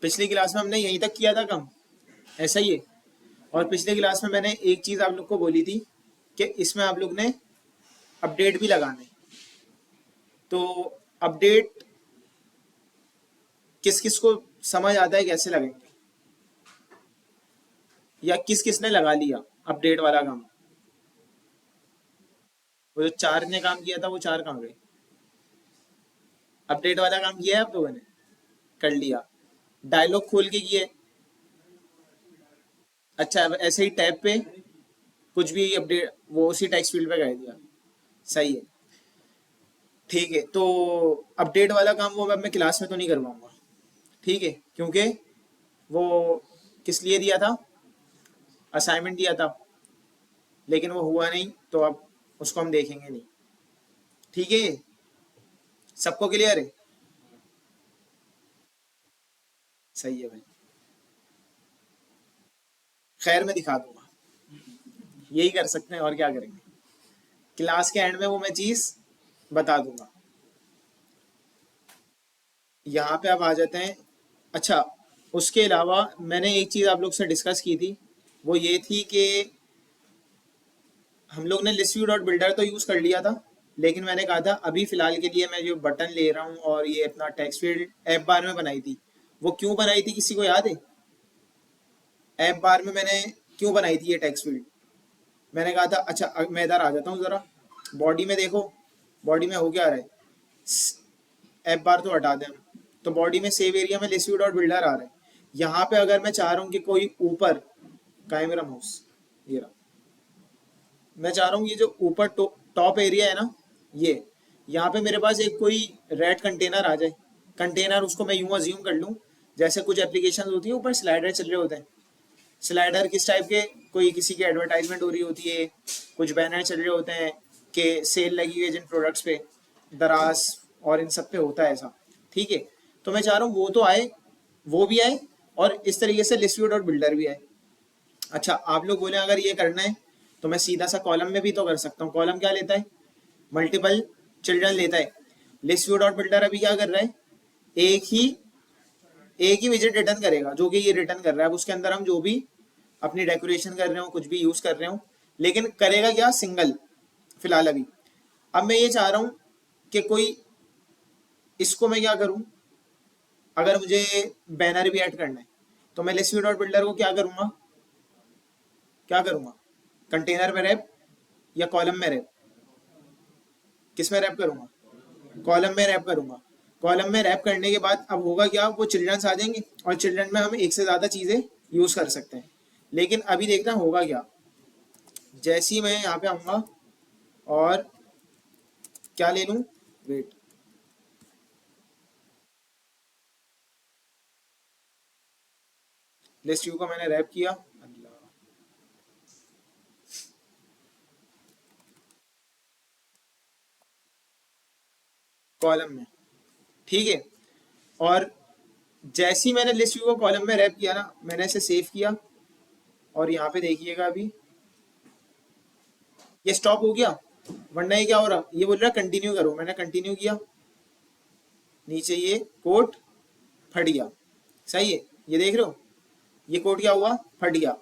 पिछली क्लास में हमने यहीं तक किया था काम, ऐसा ही है। और पिछले क्लास में मैंने एक चीज़ आप लोग को बोली थी कि इसमें आप लोग ने अपडेट भी लगाने। तो अपडेट किस किस को समझ आता है कैसे लगेंगे, या किस किस ने लगा लिया अपडेट वाला काम? वो जो चार ने काम किया था वो चार कहाँ गए? अपडेट वाला काम किया है आप लोगों ने? कर लिया? डायलॉग खोल के किए? अच्छा, अब ऐसे ही टैब पे कुछ भी अपडेट वो उसी टेक्स्ट फील्ड पे कर दिया? सही है, ठीक है। तो अपडेट वाला काम वो अब मैं क्लास में तो नहीं करवाऊंगा, ठीक है, क्योंकि वो किस लिए दिया था? असाइनमेंट दिया था, लेकिन वो हुआ नहीं, तो अब उसको हम देखेंगे नहीं, ठीक है। सबको क्लियर है? सही है भाई, खैर मैं दिखा दूंगा, यही कर सकते हैं और क्या करेंगे। क्लास के एंड में वो मैं चीज़ बता दूंगा। यहाँ पे आप आ जाते हैं। अच्छा, उसके अलावा मैंने एक चीज़ आप लोग से डिस्कस की थी, वो ये थी कि हम लोग ने लिस्ट व्यू डॉट बिल्डर तो यूज़ कर लिया था, लेकिन मैंने कहा था अभी फ़िलहाल के लिए मैं जो बटन ले रहा हूँ और ये अपना टेक्स्ट फील्ड ऐप बार में बनाई थी, वो क्यों बनाई थी किसी को याद है? ऐप बार में मैंने क्यों बनाई थी ये टेक्स्ट फील्ड? मैंने कहा था, अच्छा मैं इधर आ जाता हूँ ज़रा, बॉडी में देखो, बॉडी में हो क्या रहा है? ऐप बार तो हटा दें हम, तो बॉडी में सेव एरिया में लिस्ट व्यू डॉट बिल्डर आ रहा है। यहाँ पे अगर मैं चाह रहा हूँ कि कोई ऊपर, का है मेरा माउस, ये रहा, मैं चाह रहा हूँ ये जो ऊपर टॉप एरिया है ना, ये यहाँ पे मेरे पास एक कोई रेड कंटेनर आ जाए। कंटेनर उसको मैं यूं अज्यूम कर लूँ, जैसे कुछ एप्लीकेशन होती है ऊपर स्लाइडर चल रहे होते हैं। स्लाइडर किस टाइप के? कोई किसी की एडवर्टाइजमेंट हो रही होती है, कुछ बैनर चल रहे होते हैं कि सेल लगी हुई है जिन प्रोडक्ट्स पे, दराज और इन सब पे होता है ऐसा, ठीक है। तो मैं चाह रहा हूँ वो तो आए, वो भी आए, और इस तरीके से लिस्ट व्यू डॉट बिल्डर भी आए। अच्छा, आप लोग बोले अगर ये करना है तो मैं सीधा सा कॉलम में भी तो कर सकता हूँ। कॉलम क्या लेता है? मल्टीपल चिल्ड्रन लेता है। लिस्ट व्यू डॉट बिल्डर अभी क्या कर रहा है? एक ही एक ही विजिट रिटर्न करेगा, जो कि ये रिटर्न कर रहा है। अब उसके अंदर हम जो भी अपनी डेकोरेशन कर रहे हो, कुछ भी यूज कर रहे हो, लेकिन करेगा क्या? सिंगल, फिलहाल अभी। अब मैं ये चाह रहा हूँ कि कोई, इसको मैं क्या करूँ, अगर मुझे बैनर भी ऐड करना है तो मैं लिस्ट व्यू डॉट बिल्डर को क्या करूँगा, क्या करूँगा? कंटेनर में रैप या कॉलम में रैप? किस में रैप करूँगा? कॉलम में रैप करूँगा। कॉलम में रैप करने के बाद अब होगा क्या, वो चिल्ड्रंस आ जाएंगे, और चिल्ड्रन में हम एक से ज़्यादा चीज़ें यूज़ कर सकते हैं। लेकिन अभी देखना होगा क्या, जैसे ही मैं यहाँ पे आऊँगा और क्या ले लूँ, वेट, लिस्ट व्यू को मैंने रैप किया, कॉलम में, ठीक है। और जैसे ही मैंने लिस्ट व्यू को कॉलम में रैप किया ना, मैंने इसे सेव किया, और यहाँ पे देखिएगा अभी ये स्टॉप हो गया। वरना ये क्या हो रहा, ये बोल रहा कंटिन्यू करो, मैंने कंटिन्यू किया, नीचे ये कोड फट गया। सही है, ये देख रहे हो, ये कोड क्या हुआ, फट गया।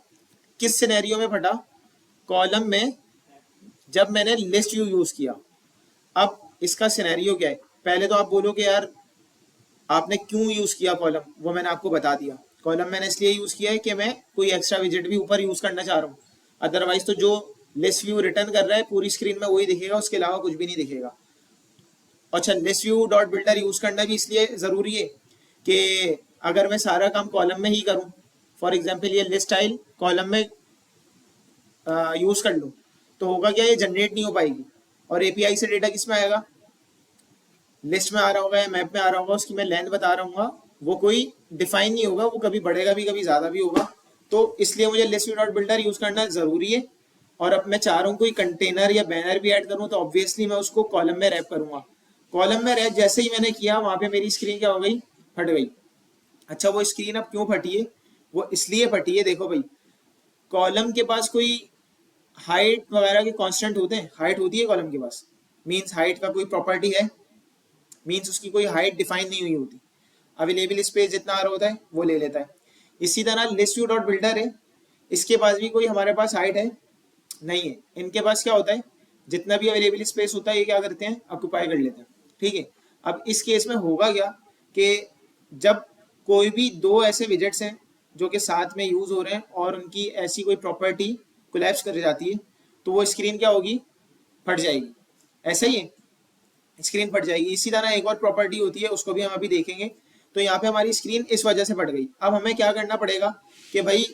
किस सिनेरियो में फटा? कॉलम में, जब मैंने लिस्ट व्यू यूज किया। अब इसका सिनेरियो क्या है? पहले तो आप बोलोगे यार आपने क्यों यूज किया कॉलम, वो मैंने आपको बता दिया। कॉलम मैंने इसलिए यूज किया है कि मैं कोई एक्स्ट्रा विजिट भी ऊपर यूज करना चाह रहा हूँ। अदरवाइज तो जो लिस्ट व्यू रिटर्न कर रहा है पूरी स्क्रीन में वही दिखेगा, उसके अलावा कुछ भी नहीं दिखेगा। अच्छा, list view dot builder use करना भी इसलिए जरूरी है कि अगर मैं सारा काम कॉलम में ही करूँ, फॉर एग्जाम्पल ये लिस्ट स्टाइल कॉलम में यूज कर लूँ, तो होगा क्या, ये जनरेट नहीं हो पाएगी। और एपीआई से डेटा किस में आएगा? लिस्ट में आ रहा होगा या मैप में आ रहा होगा, उसकी मैं लेंथ बता रहा हूँ, वो कोई डिफाइन नहीं होगा, वो कभी बढ़ेगा भी कभी ज़्यादा भी होगा। तो इसलिए मुझे list view dot builder use करना ज़रूरी है। और अब मैं चाह रहा हूँ कोई कंटेनर या बैनर भी ऐड करूँ, तो ऑब्वियसली मैं उसको कॉलम में रैप करूँगा। कॉलम में रैप जैसे ही मैंने किया, वहाँ पे मेरी स्क्रीन क्या हो गई, फट गई। अच्छा, वो स्क्रीन अब क्यों फटी है? वो इसलिए फटी है, देखो भाई, कॉलम के पास कोई हाइट वगैरह के कांस्टेंट होते हैं, हाइट होती है कॉलम के पास, मींस हाइट का कोई प्रॉपर्टी है, मीन्स उसकी कोई हाइट डिफाइन नहीं हुई होती। अवेलेबल स्पेस जितना आ रहा होता है वो ले लेता है। इसी तरह लिस्ट व्यू डॉट बिल्डर है, इसके पास भी कोई हमारे पास हाइट है नहीं है। इनके पास क्या होता है, जितना भी अवेलेबल स्पेस होता है ये क्या करते हैं, ऑक्यूपाई कर लेते हैं। ठीक है, अब इस केस में होगा क्या कि जब कोई भी दो ऐसे विजेट्स हैं जो कि साथ में यूज हो रहे हैं और उनकी ऐसी कोई प्रॉपर्टी कोलैप्स कर जाती है, तो वो स्क्रीन क्या होगी, फट जाएगी। ऐसा ही है, स्क्रीन फट जाएगी। इसी तरह एक और प्रॉपर्टी होती है, उसको भी हम अभी देखेंगे। तो यहाँ पे हमारी स्क्रीन इस वजह से फट गई। अब हमें क्या करना पड़ेगा कि भाई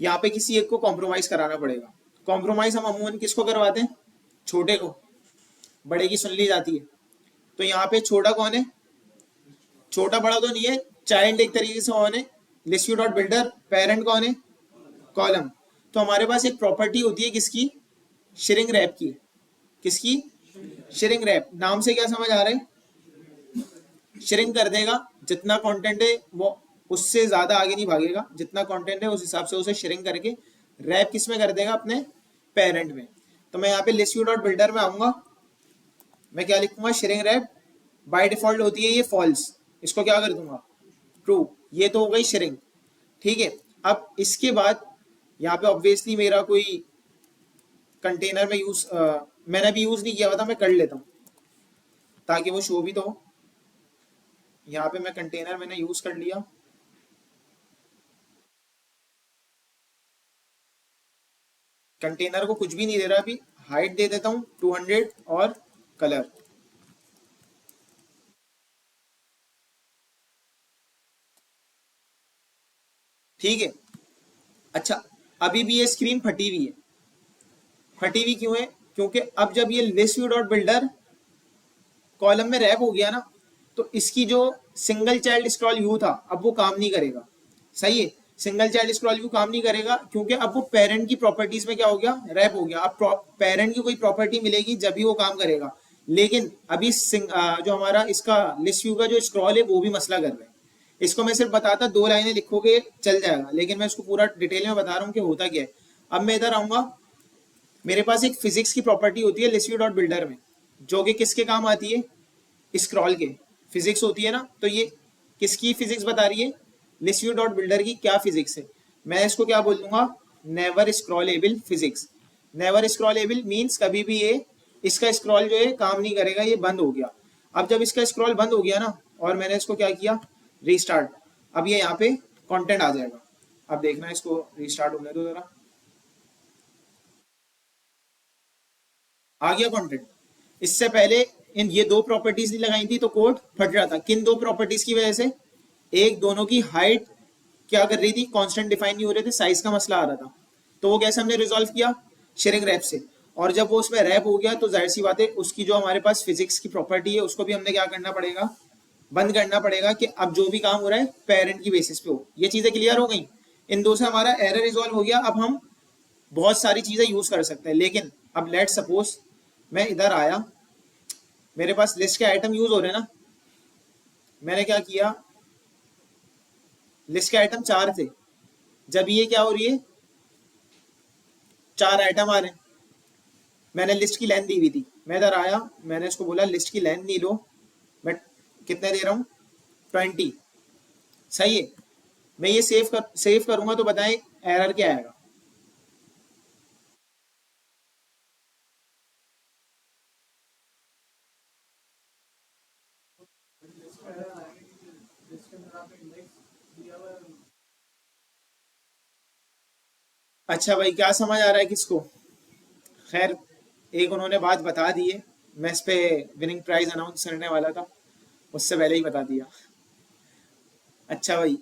यहाँ पे किसी एक को कॉम्प्रोमाइज कराना पड़ेगा। कॉम्प्रोमाइज हम अमूमन किसको करवाते हैं, छोटे को, बड़े की सुन ली जाती है। तो यहाँ पे छोटा कौन है, छोटा बड़ा तो नहीं है, चाइल्ड एक तरीके से कौन है, list view dot builder, parent कौन है, कॉलम। तो हमारे पास एक प्रॉपर्टी होती है किसकी, श्रिंक रैप की। किसकी, श्रिंक रैप। नाम से क्या समझ आ रहा है, श्रिंक कर देगा, जितना कंटेंट है वो उससे ज्यादा आगे नहीं भागेगा, जितना कंटेंट है उस हिसाब से उसे श्रिंक करके रैप किस में कर देगा, अपने पेरेंट में। तो मैं यहाँ पे लिस्ट व्यू डॉट बिल्डर में आऊंगा, मैं क्या लिखूंगा, श्रिंक रैप। बाय डिफॉल्ट होती है ये फॉल्स, इसको क्या कर दूंगा, ट्रू। ये तो हो गई श्रिंक। ठीक है, अब इसके बाद यहाँ पे ऑब्वियसली मेरा कोई कंटेनर में यूज मैंने अभी यूज नहीं किया हुआ था, मैं कर लेता हूँ ताकि वो शो भी तो हो। यहाँ पे मैं कंटेनर मैंने यूज कर लिया। कंटेनर को कुछ भी नहीं दे रहा अभी, हाइट दे देता हूँ 200 और कलर। ठीक है, अच्छा अभी भी ये स्क्रीन फटी हुई है। फटी हुई क्यों है, क्योंकि अब जब ये list view dot builder column में रैप हो गया ना, तो इसकी जो सिंगल चाइल्ड स्क्रॉल व्यू था अब वो काम नहीं करेगा। सही है, सिंगल चाइल्ड स्क्रॉल व्यू काम नहीं करेगा क्योंकि अब वो पेरेंट की प्रॉपर्टीज में क्या हो गया, रैप हो गया। अब पेरेंट की कोई प्रॉपर्टी मिलेगी जब भी वो काम करेगा। लेकिन अभी जो हमारा इसका लिस्ट व्यू का जो स्क्रॉल है वो भी मसला कर रहा है। इसको मैं सिर्फ बताता, 2 लाइनें लिखोगे चल जाएगा, लेकिन मैं इसको पूरा डिटेल में बता रहा हूँ कि होता क्या है। अब मैं इधर आऊंगा, मेरे पास एक फिजिक्स की प्रॉपर्टी होती है लिस्ट व्यू डॉट बिल्डर में, जो कि किसके काम आती है, स्क्रॉल के। फिजिक्स होती है ना, तो ये किसकी फिजिक्स बता रही है, लिस्ट व्यू डॉट बिल्डर की क्या फिजिक्स है। मैं इसको क्या बोल दूंगा, never scrollable physics. Never scrollable means कभी भी ये इसका स्क्रॉल जो है काम नहीं करेगा, ये बंद हो गया। अब जब इसका स्क्रॉल बंद हो गया ना, और मैंने इसको क्या किया, रीस्टार्ट, अब ये यहाँ पे कंटेंट आ जाएगा। अब देखना, इसको रीस्टार्ट होने दो जरा, आ गया कंटेंट। इससे पहले इन ये दो प्रॉपर्टीज नहीं लगाई थी तो कोड फट रहा था। किन दो प्रॉपर्टीज की वजह से, एक दोनों की हाइट क्या कर रही थी, कांस्टेंट डिफाइन नहीं हो रहे थे, साइज का मसला आ रहा था। तो वो कैसे हमने रिजॉल्व किया, शेयरिंग रैप से। और जब वो उसमें रैप हो गया तो जाहिर सी बात है उसकी जो हमारे पास फिजिक्स की प्रॉपर्टी है उसको भी हमने क्या करना पड़ेगा, बंद करना पड़ेगा, कि अब जो भी काम हो रहा है पेरेंट की बेसिस पे हो। ये चीजें क्लियर हो गई, इन दो से हमारा एरर रिजॉल्व हो गया। अब हम बहुत सारी चीजें यूज कर सकते हैं। लेकिन अब लेट सपोज मैं इधर आया, मेरे पास लिस्ट के आइटम यूज हो रहे हैं ना, मैंने क्या किया, लिस्ट के आइटम 4 थे, जब ये क्या हो रही है, 4 आइटम आ रहे हैं, मैंने लिस्ट की लेंथ दी हुई थी, मैं इधर आया, मैंने इसको बोला लिस्ट की लेंथ नहीं लो, मैं कितने दे रहा हूँ, 20। सही है, मैं ये सेव करूंगा तो बताएं एरर क्या आएगा। अच्छा भाई, क्या समझ आ रहा है किसको, खैर एक उन्होंने बात बता दी है, मैं इस पे विनिंग प्राइज अनाउंस करने वाला था, उससे पहले ही बता दिया। अच्छा भाई,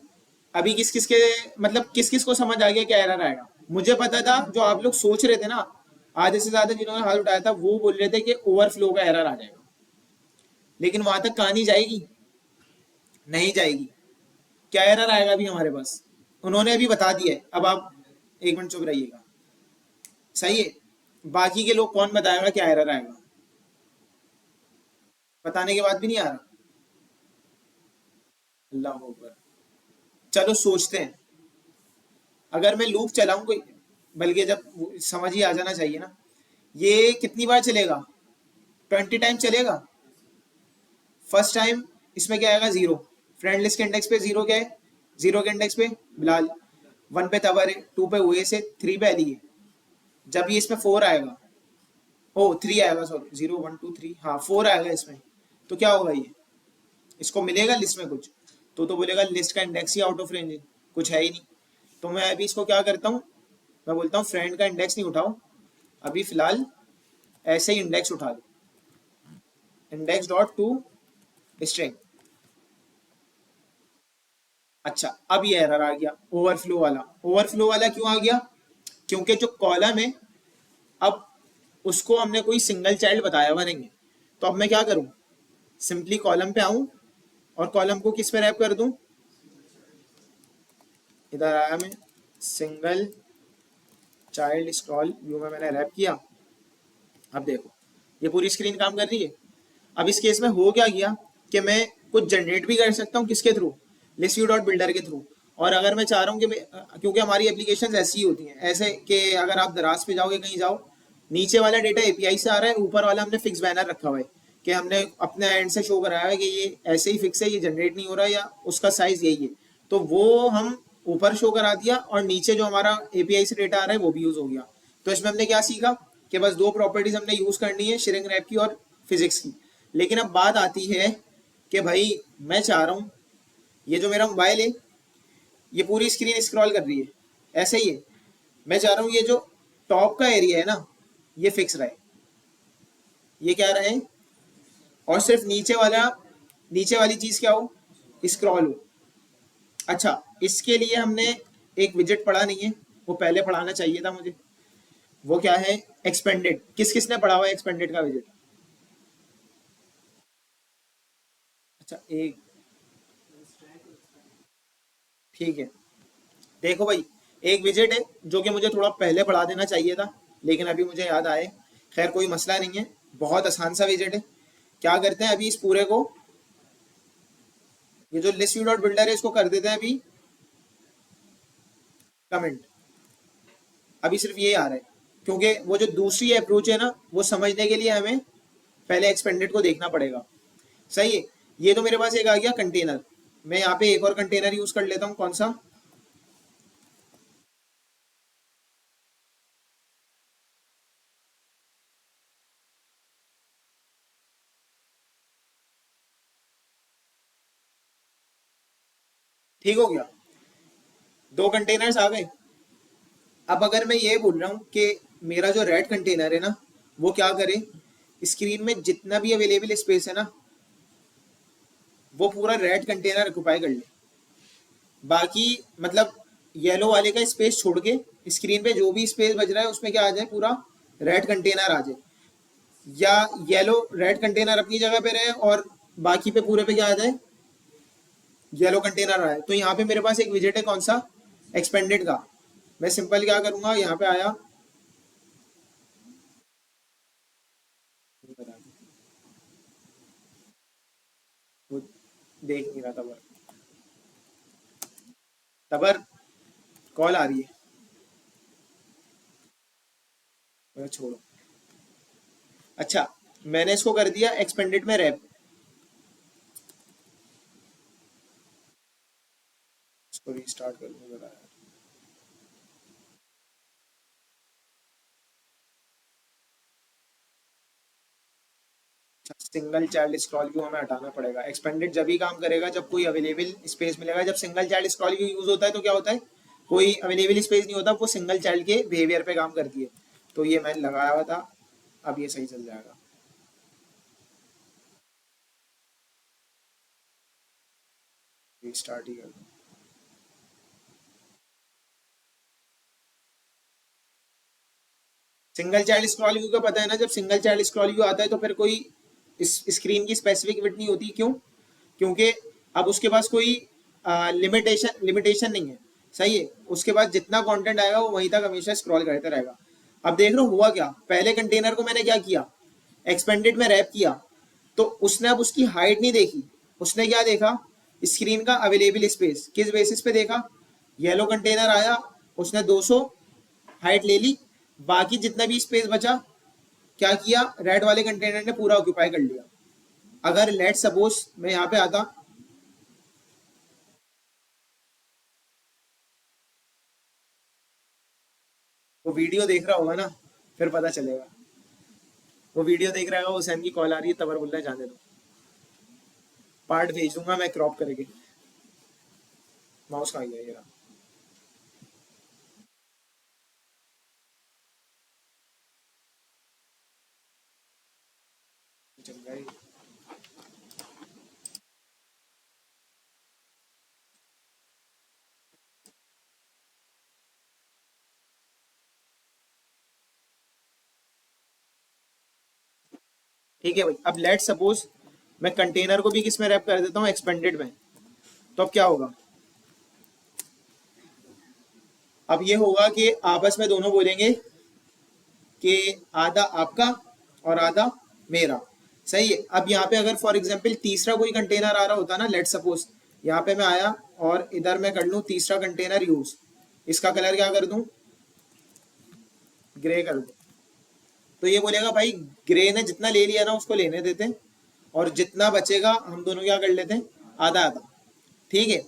अभी किस किस के, मतलब किस किस को समझ आ गया क्या एरर आएगा। मुझे पता था, जो आप लोग सोच रहे थे ना, आधे से ज्यादा जिन्होंने हाथ उठाया था वो बोल रहे थे कि ओवरफ्लो का एरर आ जाएगा, लेकिन वहां तक कहानी जाएगी, नहीं जाएगी। क्या एरर आएगा अभी हमारे पास, उन्होंने अभी बता दिया है। अब आप 1 मिनट चुप रहिएगा, सही है। बाकी के लोग कौन बताएगा क्या एरर आएगा, बताने के बाद भी नहीं आ रहा, अल्लाह अकबर। चलो सोचते हैं, अगर मैं लूप चलाऊं कोई, बल्कि जब समझ ही आ जाना चाहिए ना, ये कितनी बार चलेगा, 20 टाइम चलेगा। फर्स्ट टाइम इसमें क्या आएगा, 0, फ्रेंड लिस्ट के इंडेक्स पे 0 क्या है, 0 के इंडेक्स पे बिलाल, 1 पे तबर है, 2 पे ओएस है, 3 पे अली है। जब ये इसमें 4 आएगा, ओ 3 आएगा, सॉरी 0 1 2 3, हाँ 4 आएगा इसमें, तो क्या होगा ये, इसको मिलेगा लिस्ट में कुछ, तो बोलेगा लिस्ट का index he out of range है, कुछ है ही नहीं। तो मैं अभी इसको क्या करता हूँ, मैं बोलता हूँ फ्रेंड का इंडेक्स नहीं उठाओ, अभी फिलहाल ऐसे ही इंडेक्स उठा दो, इंडेक्स डॉट टू स्ट्रिंग। अच्छा अब ये एरर आ गया ओवरफ्लो वाला। ओवरफ्लो वाला क्यों आ गया, क्योंकि जो कॉलम है अब उसको हमने कोई सिंगल चाइल्ड बताया हुआ नहीं है। तो अब मैं क्या करूं, सिंपली कॉलम पे आऊं और कॉलम को किस पे रैप कर दूं, इधर आया मैं, सिंगल चाइल्ड स्क्रॉल व्यू में मैंने रैप किया। अब देखो ये पूरी स्क्रीन काम कर रही है। अब इस केस में हो क्या गया कि मैं कुछ जनरेट भी कर सकता हूँ किसके through, list view dot builder के थ्रू। और अगर मैं चाह रहा हूँ कि क्योंकि हमारी एप्लीकेशन ऐसी ही होती हैं, ऐसे कि अगर आप दराज पे जाओगे कहीं जाओ, नीचे वाला डेटा एपीआई से आ रहा है, ऊपर वाला हमने फिक्स बैनर रखा हुआ है कि हमने अपने एंड से शो कराया है कि ये ऐसे ही फिक्स है, ये जनरेट नहीं हो रहा है या उसका साइज यही है। तो वो हम ऊपर शो करा दिया और नीचे जो हमारा एपीआई से डेटा आ रहा है वो भी यूज हो गया। तो इसमें हमने क्या सीखा कि बस दो प्रॉपर्टीज हमने यूज करनी है, श्रिंक रैप की और फिजिक्स की। लेकिन अब बात आती है कि भाई मैं चाह रहा हूँ ये जो मेरा मोबाइल है ये पूरी स्क्रीन स्क्रॉल कर रही है, ऐसे ही है, मैं चाह रहा हूँ ये जो टॉप का एरिया है ना ये फिक्स रहे, ये क्या रहे, और सिर्फ नीचे वाली चीज क्या हो, स्क्रॉल हो। अच्छा इसके लिए हमने एक विजेट पढ़ा नहीं है, वो पहले पढ़ाना चाहिए था मुझे। वो क्या है, एक्सपेंडेड। किस किसने पढ़ा हुआ है एक्सपेंडेड का विजेट? अच्छा एक, ठीक है। देखो भाई एक विजेट है जो कि मुझे थोड़ा पहले पढ़ा देना चाहिए था, लेकिन अभी मुझे याद आए। खैर कोई मसला नहीं है, बहुत आसान सा विजेट है। क्या करते हैं अभी इस पूरे को, ये जो लिस्ट व्यू डॉट बिल्डर है इसको कर देते हैं अभी कमेंट। अभी सिर्फ ये आ रहा है क्योंकि वो जो दूसरी अप्रोच है ना वो समझने के लिए हमें पहले एक्सपेंडेड को देखना पड़ेगा। सही है। ये तो मेरे पास एक आ गया कंटेनर, मैं यहाँ पे एक और कंटेनर यूज कर लेता हूँ, कौन सा, ठीक हो गया, दो कंटेनर्स आ गए। अब अगर मैं ये बोल रहा हूँ कि मेरा जो रेड कंटेनर है ना वो क्या करे, स्क्रीन में जितना भी अवेलेबल स्पेस है ना वो पूरा रेड कंटेनर ऑक्युपाई कर ले, बाकी मतलब येलो वाले का स्पेस छोड़ के स्क्रीन पे जो भी स्पेस बच रहा है उसमें क्या आ जाए, पूरा रेड कंटेनर आ जाए, या येलो रेड कंटेनर अपनी जगह पे रहे और बाकी पे पूरे पे क्या आ जाए, येलो कंटेनर आया। तो यहाँ पे मेरे पास एक विजेट है कौन सा, एक्सपेंडेड का। मैं सिंपल क्या करूंगा, यहाँ पे आया, वो देख नहीं रहा तबर, तबर कॉल आ रही है, मैं छोड़ो। अच्छा मैंने इसको कर दिया एक्सपेंडेड में रैप, इसको रीस्टार्ट कर दूंगा जरा। सिंगल चाइल्ड स्क्रॉल व्यू हमें हटाना पड़ेगा, एक्सपेंडेड जब ही काम करेगा जब कोई अवेलेबल स्पेस मिलेगा। जब single child scroll view use होता है तो क्या होता है, कोई अवेलेबल स्पेस नहीं होता, वो सिंगल चाइल्ड के बिहेवियर पे काम करती है। तो ये मैंने लगाया हुआ था, अब ये सही चल जाएगा। रीस्टार्ट ही कर दूं। सिंगल चाइल्ड स्क्रॉल व्यू का पता है ना, जब सिंगल चाइल्ड स्क्रॉल व्यू आता है तो फिर कोई इस स्क्रीन की स्पेसिफिक विड्थ नहीं होती, क्यों, क्योंकि अब उसके पास कोई लिमिटेशन नहीं है। सही है, उसके पास जितना कंटेंट आएगा वो वहीं तक हमेशा स्क्रॉल करते रहेगा। अब देख लो हुआ क्या, पहले कंटेनर को मैंने क्या किया, एक्सपेंडेड में रैप किया, तो उसने अब उसकी हाइट नहीं देखी, उसने क्या देखा, स्क्रीन का अवेलेबल स्पेस। किस बेसिस पे देखा, येलो कंटेनर आया, उसने 200 हाइट ले ली, बाकी जितना भी स्पेस बचा क्या किया, रेड वाले कंटेनर ने पूरा ऑक्यूपाई कर लिया। अगर लेट सपोज मैं यहाँ पे आता, वो वीडियो देख रहा होगा ना, फिर पता चलेगा। वो वीडियो देख रहा होगा, हुसैन की कॉल आ रही है, तबर बोल रहा है जाने दो। पार्ट भेज दूंगा मैं क्रॉप करके। माउस कहाँ गया ये रहा। चल गया ये। ठीक है भाई, अब लेट सपोज मैं कंटेनर को भी किस में रैप कर देता हूँ, एक्सपेंडेड में। तो अब क्या होगा, अब ये होगा कि आपस में दोनों बोलेंगे कि आधा आपका और आधा मेरा। सही है। अब यहाँ पे अगर फॉर एग्जांपल तीसरा कोई कंटेनर आ रहा होता ना, लेट सपोज यहाँ पे मैं आया और इधर मैं कर लूँ तीसरा कंटेनर यूज, इसका कलर क्या कर दूं, ग्रे कर दूं। तो ये बोलेगा भाई ग्रे ने जितना ले लिया ना उसको लेने देते हैं, और जितना बचेगा हम दोनों क्या कर लेते हैं, आधा आधा। ठीक है।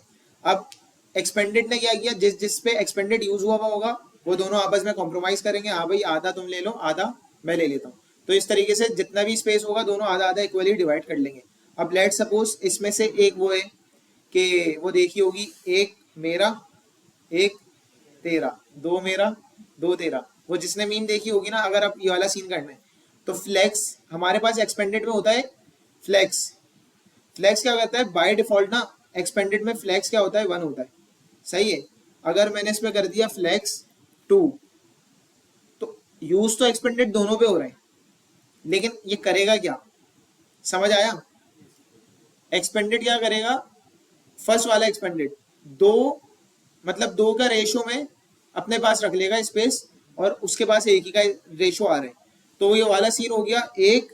अब एक्सपेंडेड ने क्या किया, जिस जिस पे एक्सपेंडेड यूज हुआ होगा वो दोनों आपस में कॉम्प्रोमाइज करेंगे, हाँ भाई आधा तुम ले लो आधा मैं ले लेता हूँ। तो इस तरीके से जितना भी स्पेस होगा दोनों आधा आधा इक्वली डिवाइड कर लेंगे। अब लेट सपोज इसमें से एक वो है कि वो देखी होगी, एक मेरा एक तेरा, दो मेरा दो तेरा, वो जिसने मीन देखी होगी ना, अगर आप ये वाला सीन करना है तो फ्लेक्स हमारे पास एक्सपेंडेड में होता है। फ्लेक्स फ्लेक्स क्या करता है बाय डिफॉल्ट ना, एक्सपेंडेड में फ्लेक्स क्या होता है, वन होता है। सही है। अगर मैंने इसमें कर दिया फ्लेक्स टू, तो यूज तो एक्सपेंडेड दोनों पे हो रहा है, लेकिन ये करेगा क्या, समझ आया। एक्सपेंडेड क्या करेगा, फर्स्ट वाला एक्सपेंडेड दो, मतलब दो का रेशो में अपने पास रख लेगा स्पेस, और उसके पास एक ही का रेशो आ रहा है। तो ये वाला सीन हो गया, एक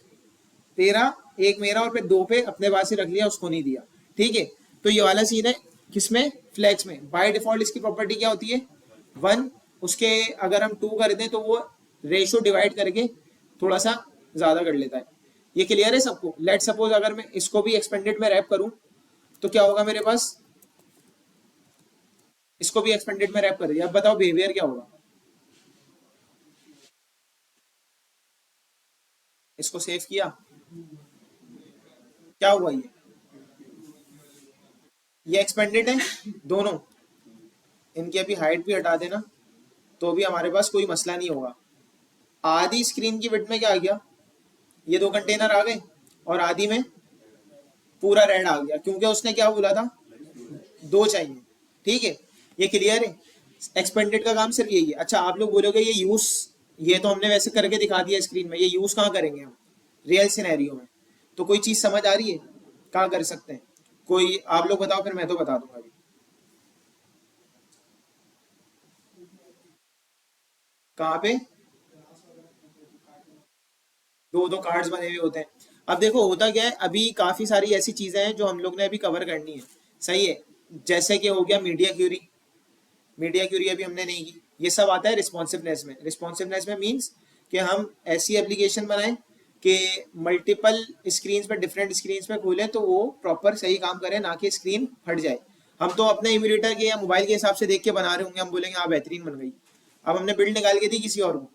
तेरा एक मेरा, और फिर दो पे अपने पास ही रख लिया, उसको नहीं दिया। ठीक है। तो ये वाला सीन है किसमें, फ्लैक्स में। बाय डिफॉल्ट इसकी प्रॉपर्टी क्या होती है, वन। उसके अगर हम टू कर दें तो वो रेशो डिवाइड करके थोड़ा सा ज्यादा कर लेता है। ये क्लियर है सबको। लेट सपोज अगर मैं इसको भी एक्सपेंडेड में रैप करूं तो क्या होगा मेरे पास, इसको भी एक्सपेंडेड में रैप कर दिया। अब बताओ बिहेवियर क्या होगा। इसको सेव किया, क्या हुआ, ये एक्सपेंडेड है दोनों। इनकी अभी हाइट भी हटा देना तो भी हमारे पास कोई मसला नहीं होगा। आधी स्क्रीन की विड्थ में क्या आ गया, ये दो कंटेनर आ गए, और आधी में पूरा रेड आ गया, क्योंकि उसने क्या बोला था, दो चाहिए। ठीक है। ये क्लियर है। एक्सपेंडेड का काम सिर्फ यही है। अच्छा आप लोग बोलोगे ये यूज, ये तो हमने वैसे करके दिखा दिया स्क्रीन में, ये यूज कहाँ करेंगे हम, रियल सिनेरियो में। तो कोई चीज समझ आ रही है कहाँ कर सकते हैं, कोई आप लोग बताओ, फिर मैं तो बता दूंगा अभी। कहाँ पे, दो दो कार्ड्स बने हुए होते हैं। अब देखो होता क्या है, अभी काफी सारी ऐसी चीजें हैं जो हम लोग ने अभी कवर करनी है। सही है। जैसे कि हो गया मीडिया क्यूरी, मीडिया क्यूरी अभी हमने नहीं की। ये सब आता है रिस्पॉन्सिवनेस में। रिस्पॉन्सिवनेस में मीन्स कि हम ऐसी एप्लीकेशन बनाएं कि मल्टीपल स्क्रीन पे, डिफरेंट स्क्रीन पे खोलें तो वो प्रॉपर सही काम करे, ना कि स्क्रीन फट जाए। हम तो अपने इम्यूलेटर के या मोबाइल के हिसाब से देख के बना रहे होंगे, हम बोलेंगे हाँ बेहतरीन बन गई। अब हमने बिल्ड निकाल के दी किसी और को,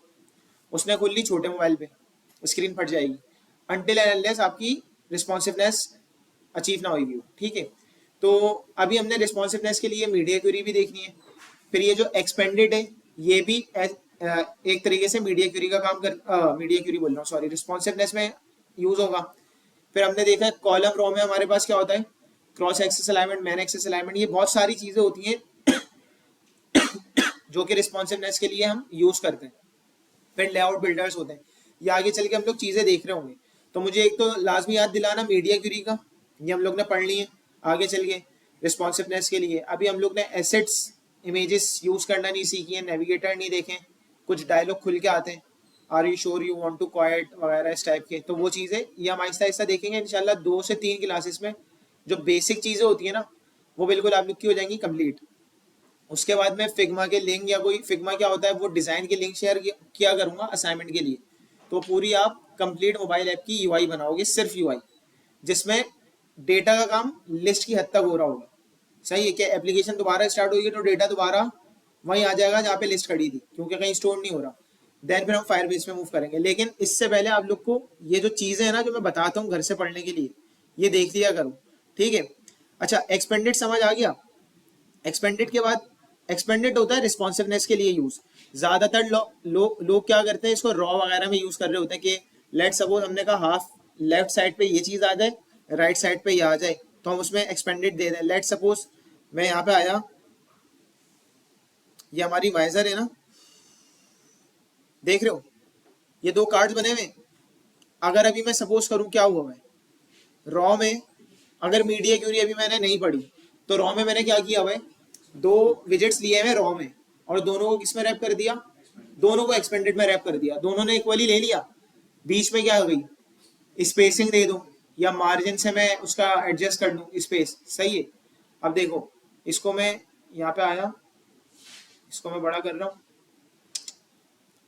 उसने खोल ली छोटे मोबाइल पे, स्क्रीन फट जाएगी। अनटिल एंड अनलेस आपकी रिस्पॉन्सिवनेस अचीव ना होगी। ठीक है। तो अभी हमने रिस्पॉन्सिवनेस के लिए मीडिया क्यूरी भी देखनी है। फिर ये जो एक्सपेंडेड है ये भी एक तरीके से मीडिया क्यूरी का काम कर, मीडिया क्यूरी बोल रहा हूँ सॉरी, रिस्पॉन्सिवनेस में यूज होगा। फिर हमने देखा है कॉलम रो में हमारे पास क्या होता है, cross axis alignment, main axis alignment, ये बहुत सारी चीजें होती हैं जो कि रिस्पॉन्सिवनेस के लिए हम यूज करते हैं। फिर लेआउट बिल्डर्स होते हैं, ये आगे चल के हम लोग चीजें देख रहे होंगे। तो मुझे एक तो लाजमी याद दिलाना मीडिया क्यूरी का, ये हम लोग ने पढ़ ली है। आगे चल के रिस्पॉन्सिवनेस के लिए अभी हम लोग ने एसेट्स, इमेजेस यूज करना नहीं सीखी है, नेविगेटर नहीं देखे, कुछ डायलॉग खुल के आते हैं, are you sure you want to quit वगैरह इस टाइप के। तो वो चीज़ें ये हम आहिस्ता आहिस्ता देखेंगे इंशाल्लाह। 2 से 3 क्लासेस में जो बेसिक चीज़ें होती है ना, वो बिल्कुल आप लोग की हो जाएंगी कंप्लीट। उसके बाद में फिग्मा के लिंक, या कोई फिग्मा क्या होता है वो डिज़ाइन के लिंक शेयर किया करूँगा असाइनमेंट के लिए। तो पूरी आप कंप्लीट मोबाइल ऐप की यूआई बनाओगे, सिर्फ यूआई, जिसमें डेटा का काम लिस्ट की हद तक हो रहा होगा। सही है। क्या एप्लीकेशन दोबारा स्टार्ट होगी तो डेटा दोबारा वहीं आ जाएगा जहाँ पे लिस्ट खड़ी थी, क्योंकि कहीं स्टोर नहीं हो रहा। देन फिर हम फायरबेस में मूव करेंगे। लेकिन इससे पहले आप लोग को ये जो चीजें हैं ना जो मैं बताता हूँ घर से पढ़ने के लिए, ये देख लिया करो, ठीक है। अच्छा, एक्सपेंडेड समझ आ गया। एक्सपेंडेड के बाद, एक्सपेंडेड होता है रिस्पॉन्सिवनेस के लिए यूज। ज्यादातर लोग क्या करते हैं, इसको रॉ वगैरह में यूज कर रहे होते हैं कि लेट सपोज हमने कहा हाफ लेफ्ट साइड पे ये चीज आ जाए, राइट साइड पे ये आ जाए, तो हम उसमें एक्सपेंडेड दे दें। लेट सपोज मैं यहाँ पे आया, ये हमारी वाइजर है ना, देख रहे हो ये दो कार्ड्स बने हुए हैं। अगर अभी मैं सपोज करूं क्या हुआ है रॉ में, अगर मीडिया क्यूरी अभी मैंने नहीं पढ़ी, तो रॉ में मैंने क्या किया हुआ है, दो विजिट्स लिए हुए रॉ में, और दोनों को किस में रैप कर दिया, दोनों को एक्सपेंडेड में रैप कर दिया। दोनों ने इक्वली ले लिया, बीच में क्या हो गई, स्पेसिंग दे दूं, या मार्जिन से मैं उसका एडजस्ट कर दूं स्पेस, सही है। अब देखो, इसको मैं यहाँ पे आया, इसको मैं बड़ा कर रहा हूँ,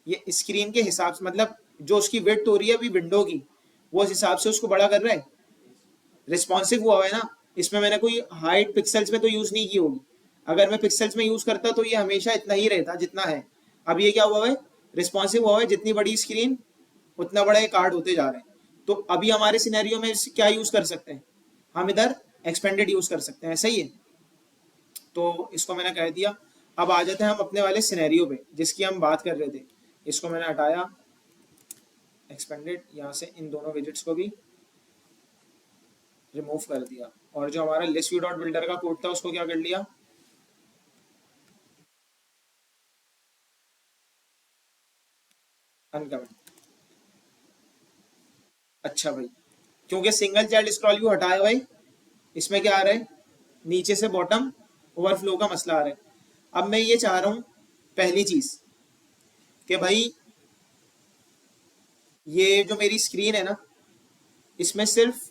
ये स्क्रीन के हिसाब से, मतलब जो उसकी विड्थ हो रही है अभी विंडो की, वो उस हिसाब से उसको बड़ा कर रहा है, रिस्पॉन्सिव हुआ है ना। इसमें मैंने कोई हाइट पिक्सल्स में तो यूज नहीं की होगी। अगर मैं पिक्सल्स में यूज करता तो ये हमेशा इतना ही रहता जितना है। अब ये क्या हुआ है, रिस्पॉन्सिव हुआ है, जितनी बड़ी स्क्रीन उतना बड़ा ये कार्ड होते जा रहे हैं। तो अभी हमारे सिनेरियो में क्या यूज कर सकते हैं, हम इधर एक्सपेंडेड यूज कर सकते हैं, सही है। तो इसको मैंने कह दिया। अब आ जाते हैं हम अपने वाले सिनेरियो पे जिसकी हम बात कर रहे थे। इसको मैंने हटाया, एक्सपेंडेड, यहाँ से इन दोनों विजिट्स को भी रिमूव कर दिया, और जो हमारा लिस्ट व्यू डॉट बिल्डर का कोड था उसको क्या कर लिया, अनकमेंट। अच्छा भाई, क्योंकि सिंगल चाइल्ड स्क्रॉल व्यू हटाया भाई, इसमें क्या आ रहा है, नीचे से बॉटम ओवरफ्लो का मसला आ रहा है। अब मैं ये चाह रहा हूं, पहली चीज कि भाई ये जो मेरी स्क्रीन है ना, इसमें सिर्फ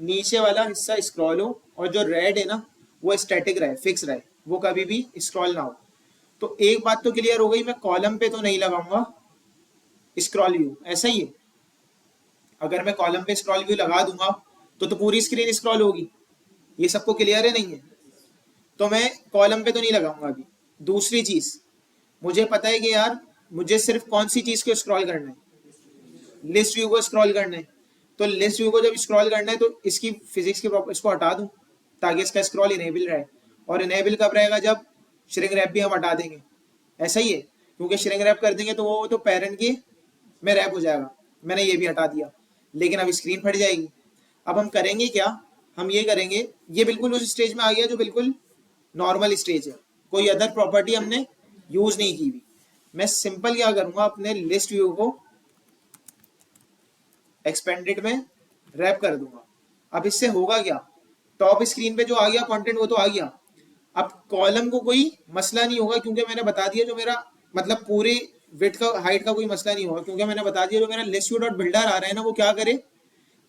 नीचे वाला हिस्सा स्क्रॉल हो, और जो रेड है ना वो स्टैटिक रहे, फिक्स रहे, वो कभी भी स्क्रॉल ना हो। तो एक बात तो क्लियर हो गई, मैं कॉलम पे तो नहीं लगाऊंगा स्क्रॉल व्यू, ऐसा ही है। अगर मैं कॉलम पे स्क्रॉल व्यू लगा दूंगा तो पूरी स्क्रीन स्क्रॉल होगी, ये सबको क्लियर है नहीं है। तो मैं कॉलम पे तो नहीं लगाऊंगा अभी। दूसरी चीज, मुझे पता है कि यार मुझे सिर्फ कौन सी चीज को स्क्रॉल करना है, लिस्ट व्यू को स्क्रॉल करना है। तो लिस्ट व्यू को जब स्क्रॉल करना है तो इसकी फिजिक्स की प्रॉपर्टी इसको हटा दूं, ताकि इसका स्क्रॉल इनेबल रहे। और इनेबल कब रहेगा, जब श्रिंक रैप भी हम हटा देंगे, ऐसा ही है। क्योंकि श्रिंक रैप कर देंगे तो वो तो पेरेंट के में रैप हो जाएगा। मैंने ये भी हटा दिया, लेकिन अब स्क्रीन फट जाएगी। अब हम करेंगे क्या, हम ये करेंगे, ये बिल्कुल उस स्टेज में आ गया जो बिल्कुल नॉर्मल स्टेज है, कोई अदर प्रॉपर्टी हमने यूज नहीं की हुई। मैं सिंपल क्या करूंगा, अपने लिस्ट व्यू को एक्सपेंडेड में रैप कर दूंगा। अब इससे होगा क्या, टॉप स्क्रीन पे जो आ गया कंटेंट वो तो आ गया। अब कॉलम को कोई मसला नहीं होगा, क्योंकि मैंने बता दिया जो मेरा, मतलब पूरे विड्थ का हाइट का कोई मसला नहीं होगा, क्योंकि मैंने बता दिया जो मेरा लिस्ट व्यू डॉट बिल्डर आ रहा है ना, वो क्या करे,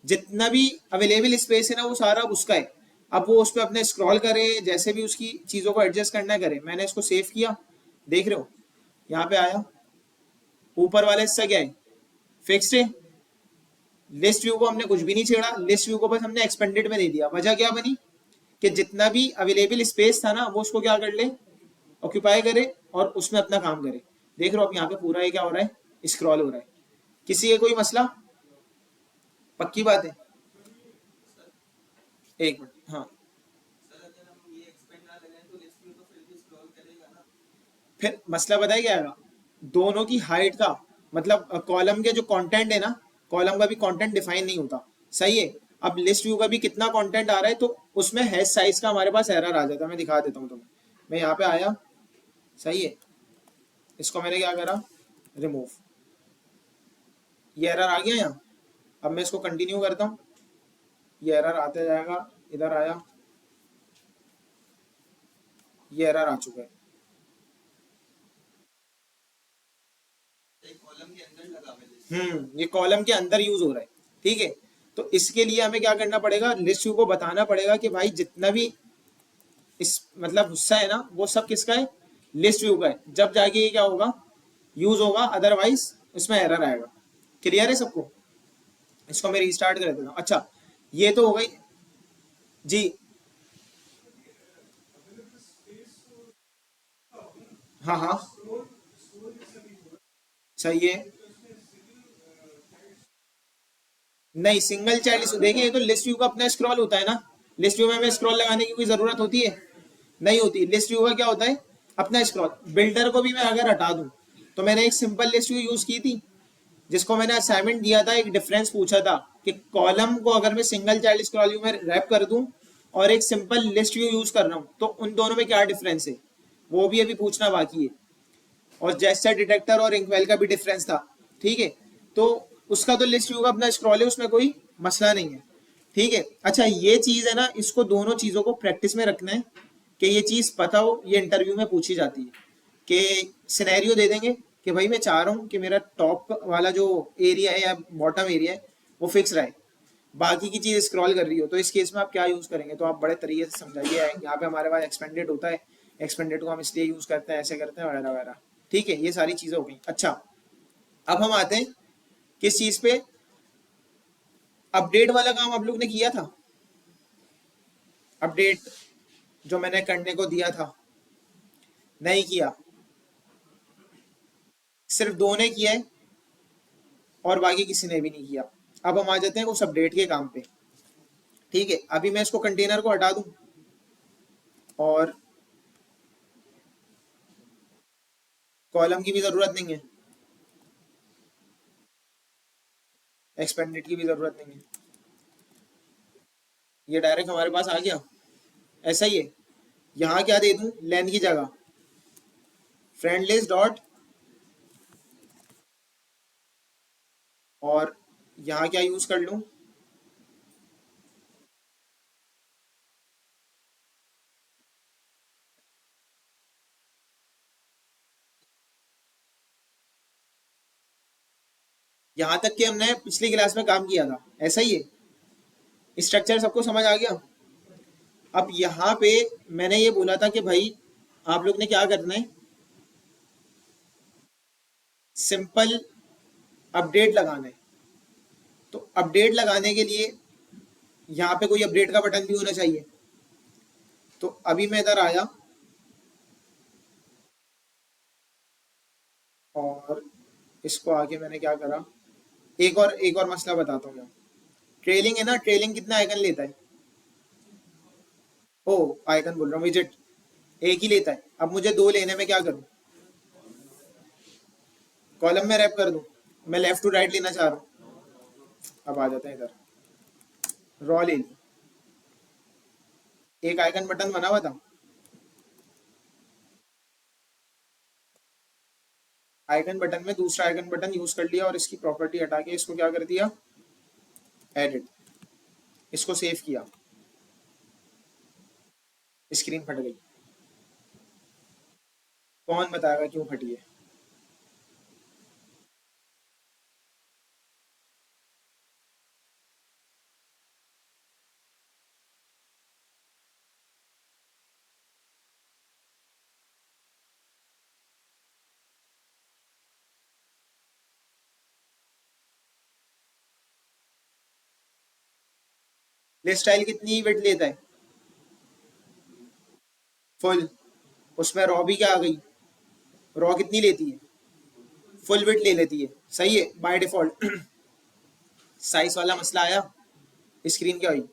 जितना भी अवेलेबल स्पेस है ना वो सारा उसका है। अब वो उस पर अपने स्क्रॉल करे, जैसे भी उसकी चीजों को एडजस्ट करना करे। मैंने इसको सेव किया, देख रहे हो यहाँ पे आया, ऊपर वाला हिस्सा क्या है, फिक्स्ड है। लिस्ट व्यू को हमने कुछ भी नहीं छेड़ा, लिस्ट व्यू को बस हमने एक्सपेंडेड में दे दिया। वजह क्या बनी कि जितना भी अवेलेबल स्पेस था ना वो उसको क्या कर ले, ऑक्यूपाई करे, और उसमें अपना काम करे। देख रहे हो अब यहाँ पे पूरा ये क्या हो रहा है, स्क्रॉल हो रहा है। किसी का कोई मसला, पक्की बात है। एक मिनट, हाँ, फिर मसला बताया क्या आएगा, दोनों की हाइट का, मतलब कॉलम के जो कंटेंट है ना, कॉलम का भी कंटेंट डिफाइन नहीं होता, सही है। अब लिस्ट व्यू का भी कितना कंटेंट आ रहा है, तो उसमें हैश साइज का हमारे पास एरर आ जाता है। मैं दिखा देता हूँ तुम्हें, मैं यहाँ पे आया, सही है, इसको मैंने क्या करा, रिमूव, ये एरर आ गया यहाँ। अब मैं इसको कंटिन्यू करता हूँ, ये एरर आते जाएगा, इधर आया, ये एरर आ चुका है। ये कॉलम के अंदर यूज हो रहा है, ठीक है। तो इसके लिए हमें क्या करना पड़ेगा, लिस्ट व्यू को बताना पड़ेगा कि भाई जितना भी इस मतलब हिस्सा है ना वो सब किसका है, लिस्ट व्यू का है। जब जाके ये क्या होगा, यूज होगा, अदरवाइज इसमें एरर आएगा। क्लियर है सबको, इसको मैं रीस्टार्ट कर देता हूँ। अच्छा, ये तो हो गई जी। हाँ हाँ, सही है। नहीं, सिंगल चाइल्ड देखिए, ये तो लिस्ट व्यू का अपना स्क्रॉल होता है ना। लिस्ट व्यू में हमें स्क्रॉल लगाने की कोई जरूरत होती है? नहीं होती। लिस्ट व्यू का क्या होता है? अपना स्क्रॉल। बिल्डर को भी मैं अगर हटा दूं तो मैंने एक सिंपल लिस्ट व्यू यूज की थी, जिसको मैंने असाइनमेंट दिया था, एक डिफरेंस पूछा था कि कॉलम को अगर मैं सिंगल चाइल्ड स्क्रॉल व्यू में रैप कर दूं और एक सिंपल लिस्ट व्यू यूज कर रहा हूं तो उन दोनों में क्या डिफरेंस है, वो भी अभी पूछना बाकी है। और जेस्चर डिटेक्टर और इंकवेल का भी डिफरेंस था। ठीक है, तो उसका तो लिस्ट व्यू का अपना स्क्रॉल है, उसमें कोई मसला नहीं है। ठीक है, अच्छा ये चीज है ना, इसको दोनों चीजों को प्रैक्टिस में रखना है कि ये चीज पता हो, ये इंटरव्यू में पूछी जाती है। कि सिनेरियो दे देंगे कि भाई मैं चाह रहा हूँ कि मेरा टॉप वाला जो एरिया है या बॉटम एरिया है वो फिक्स रहे, बाकी की चीज स्क्रॉल कर रही हो, तो इस केस में आप क्या यूज करेंगे? तो आप बड़े तरीके से समझाइए। यहाँ पे हमारे पास एक्सपेंडेड होता है, एक्सपेंडेड को हम इसलिए यूज करते हैं, ऐसे करते हैं, वगैरह वगैरह। ठीक है, ये सारी चीजें हो गई। अच्छा, अब हम आते हैं किस चीज पे? अपडेट वाला काम आप लोग ने किया था? अपडेट जो मैंने करने को दिया था, नहीं किया? सिर्फ दो ने किया है और बाकी किसी ने भी नहीं किया। अब हम आ जाते हैं उस अपडेट के काम पे। ठीक है, अभी मैं इसको कंटेनर को हटा दूं और कॉलम की भी जरूरत नहीं है, एक्सपेंडेड की भी जरूरत नहीं है। ये डायरेक्ट हमारे पास आ गया, ऐसा ही है। यहाँ क्या दे दूं लेन की जगह? फ्रेंड लिस्ट डॉट, और यहाँ क्या यूज कर लूं? यहाँ तक कि हमने पिछली क्लास में काम किया था, ऐसा ही है। स्ट्रक्चर सबको समझ आ गया? अब यहाँ पे मैंने ये बोला था कि भाई आप लोग ने क्या करना है, सिंपल अपडेट लगाना है। तो अपडेट लगाने के लिए यहाँ पे कोई अपडेट का बटन भी होना चाहिए। तो अभी मैं इधर आया और इसको आके मैंने क्या करा, एक और मसला बताता हूँ मैं। ट्रेलिंग है ना, ट्रेलिंग कितना आइकन लेता है? ओ, आइकन बोल रहा हूँ, विजिट एक ही लेता है। अब मुझे दो लेने में क्या करूँ? कॉलम में रैप कर दूँ? मैं लेफ्ट टू राइट लेना चाह रहा हूँ। अब आ जाते हैं इधर, रॉ ले ली, एक आइकन बटन बना हुआ था, आइकन बटन में दूसरा आइकन बटन यूज कर लिया और इसकी प्रॉपर्टी हटा के इसको क्या कर दिया, एडिट। इसको सेव किया, स्क्रीन फट गई। कौन बताएगा क्यों फटी है? लिस्ट स्टाइल कितनी विड्थ लेता है? फुल। उसमें रॉ भी क्या आ गई, रॉ कितनी लेती है? फुल विड्थ ले लेती है, सही है बाय डिफॉल्ट। साइज वाला मसला आया, स्क्रीन क्या हुई,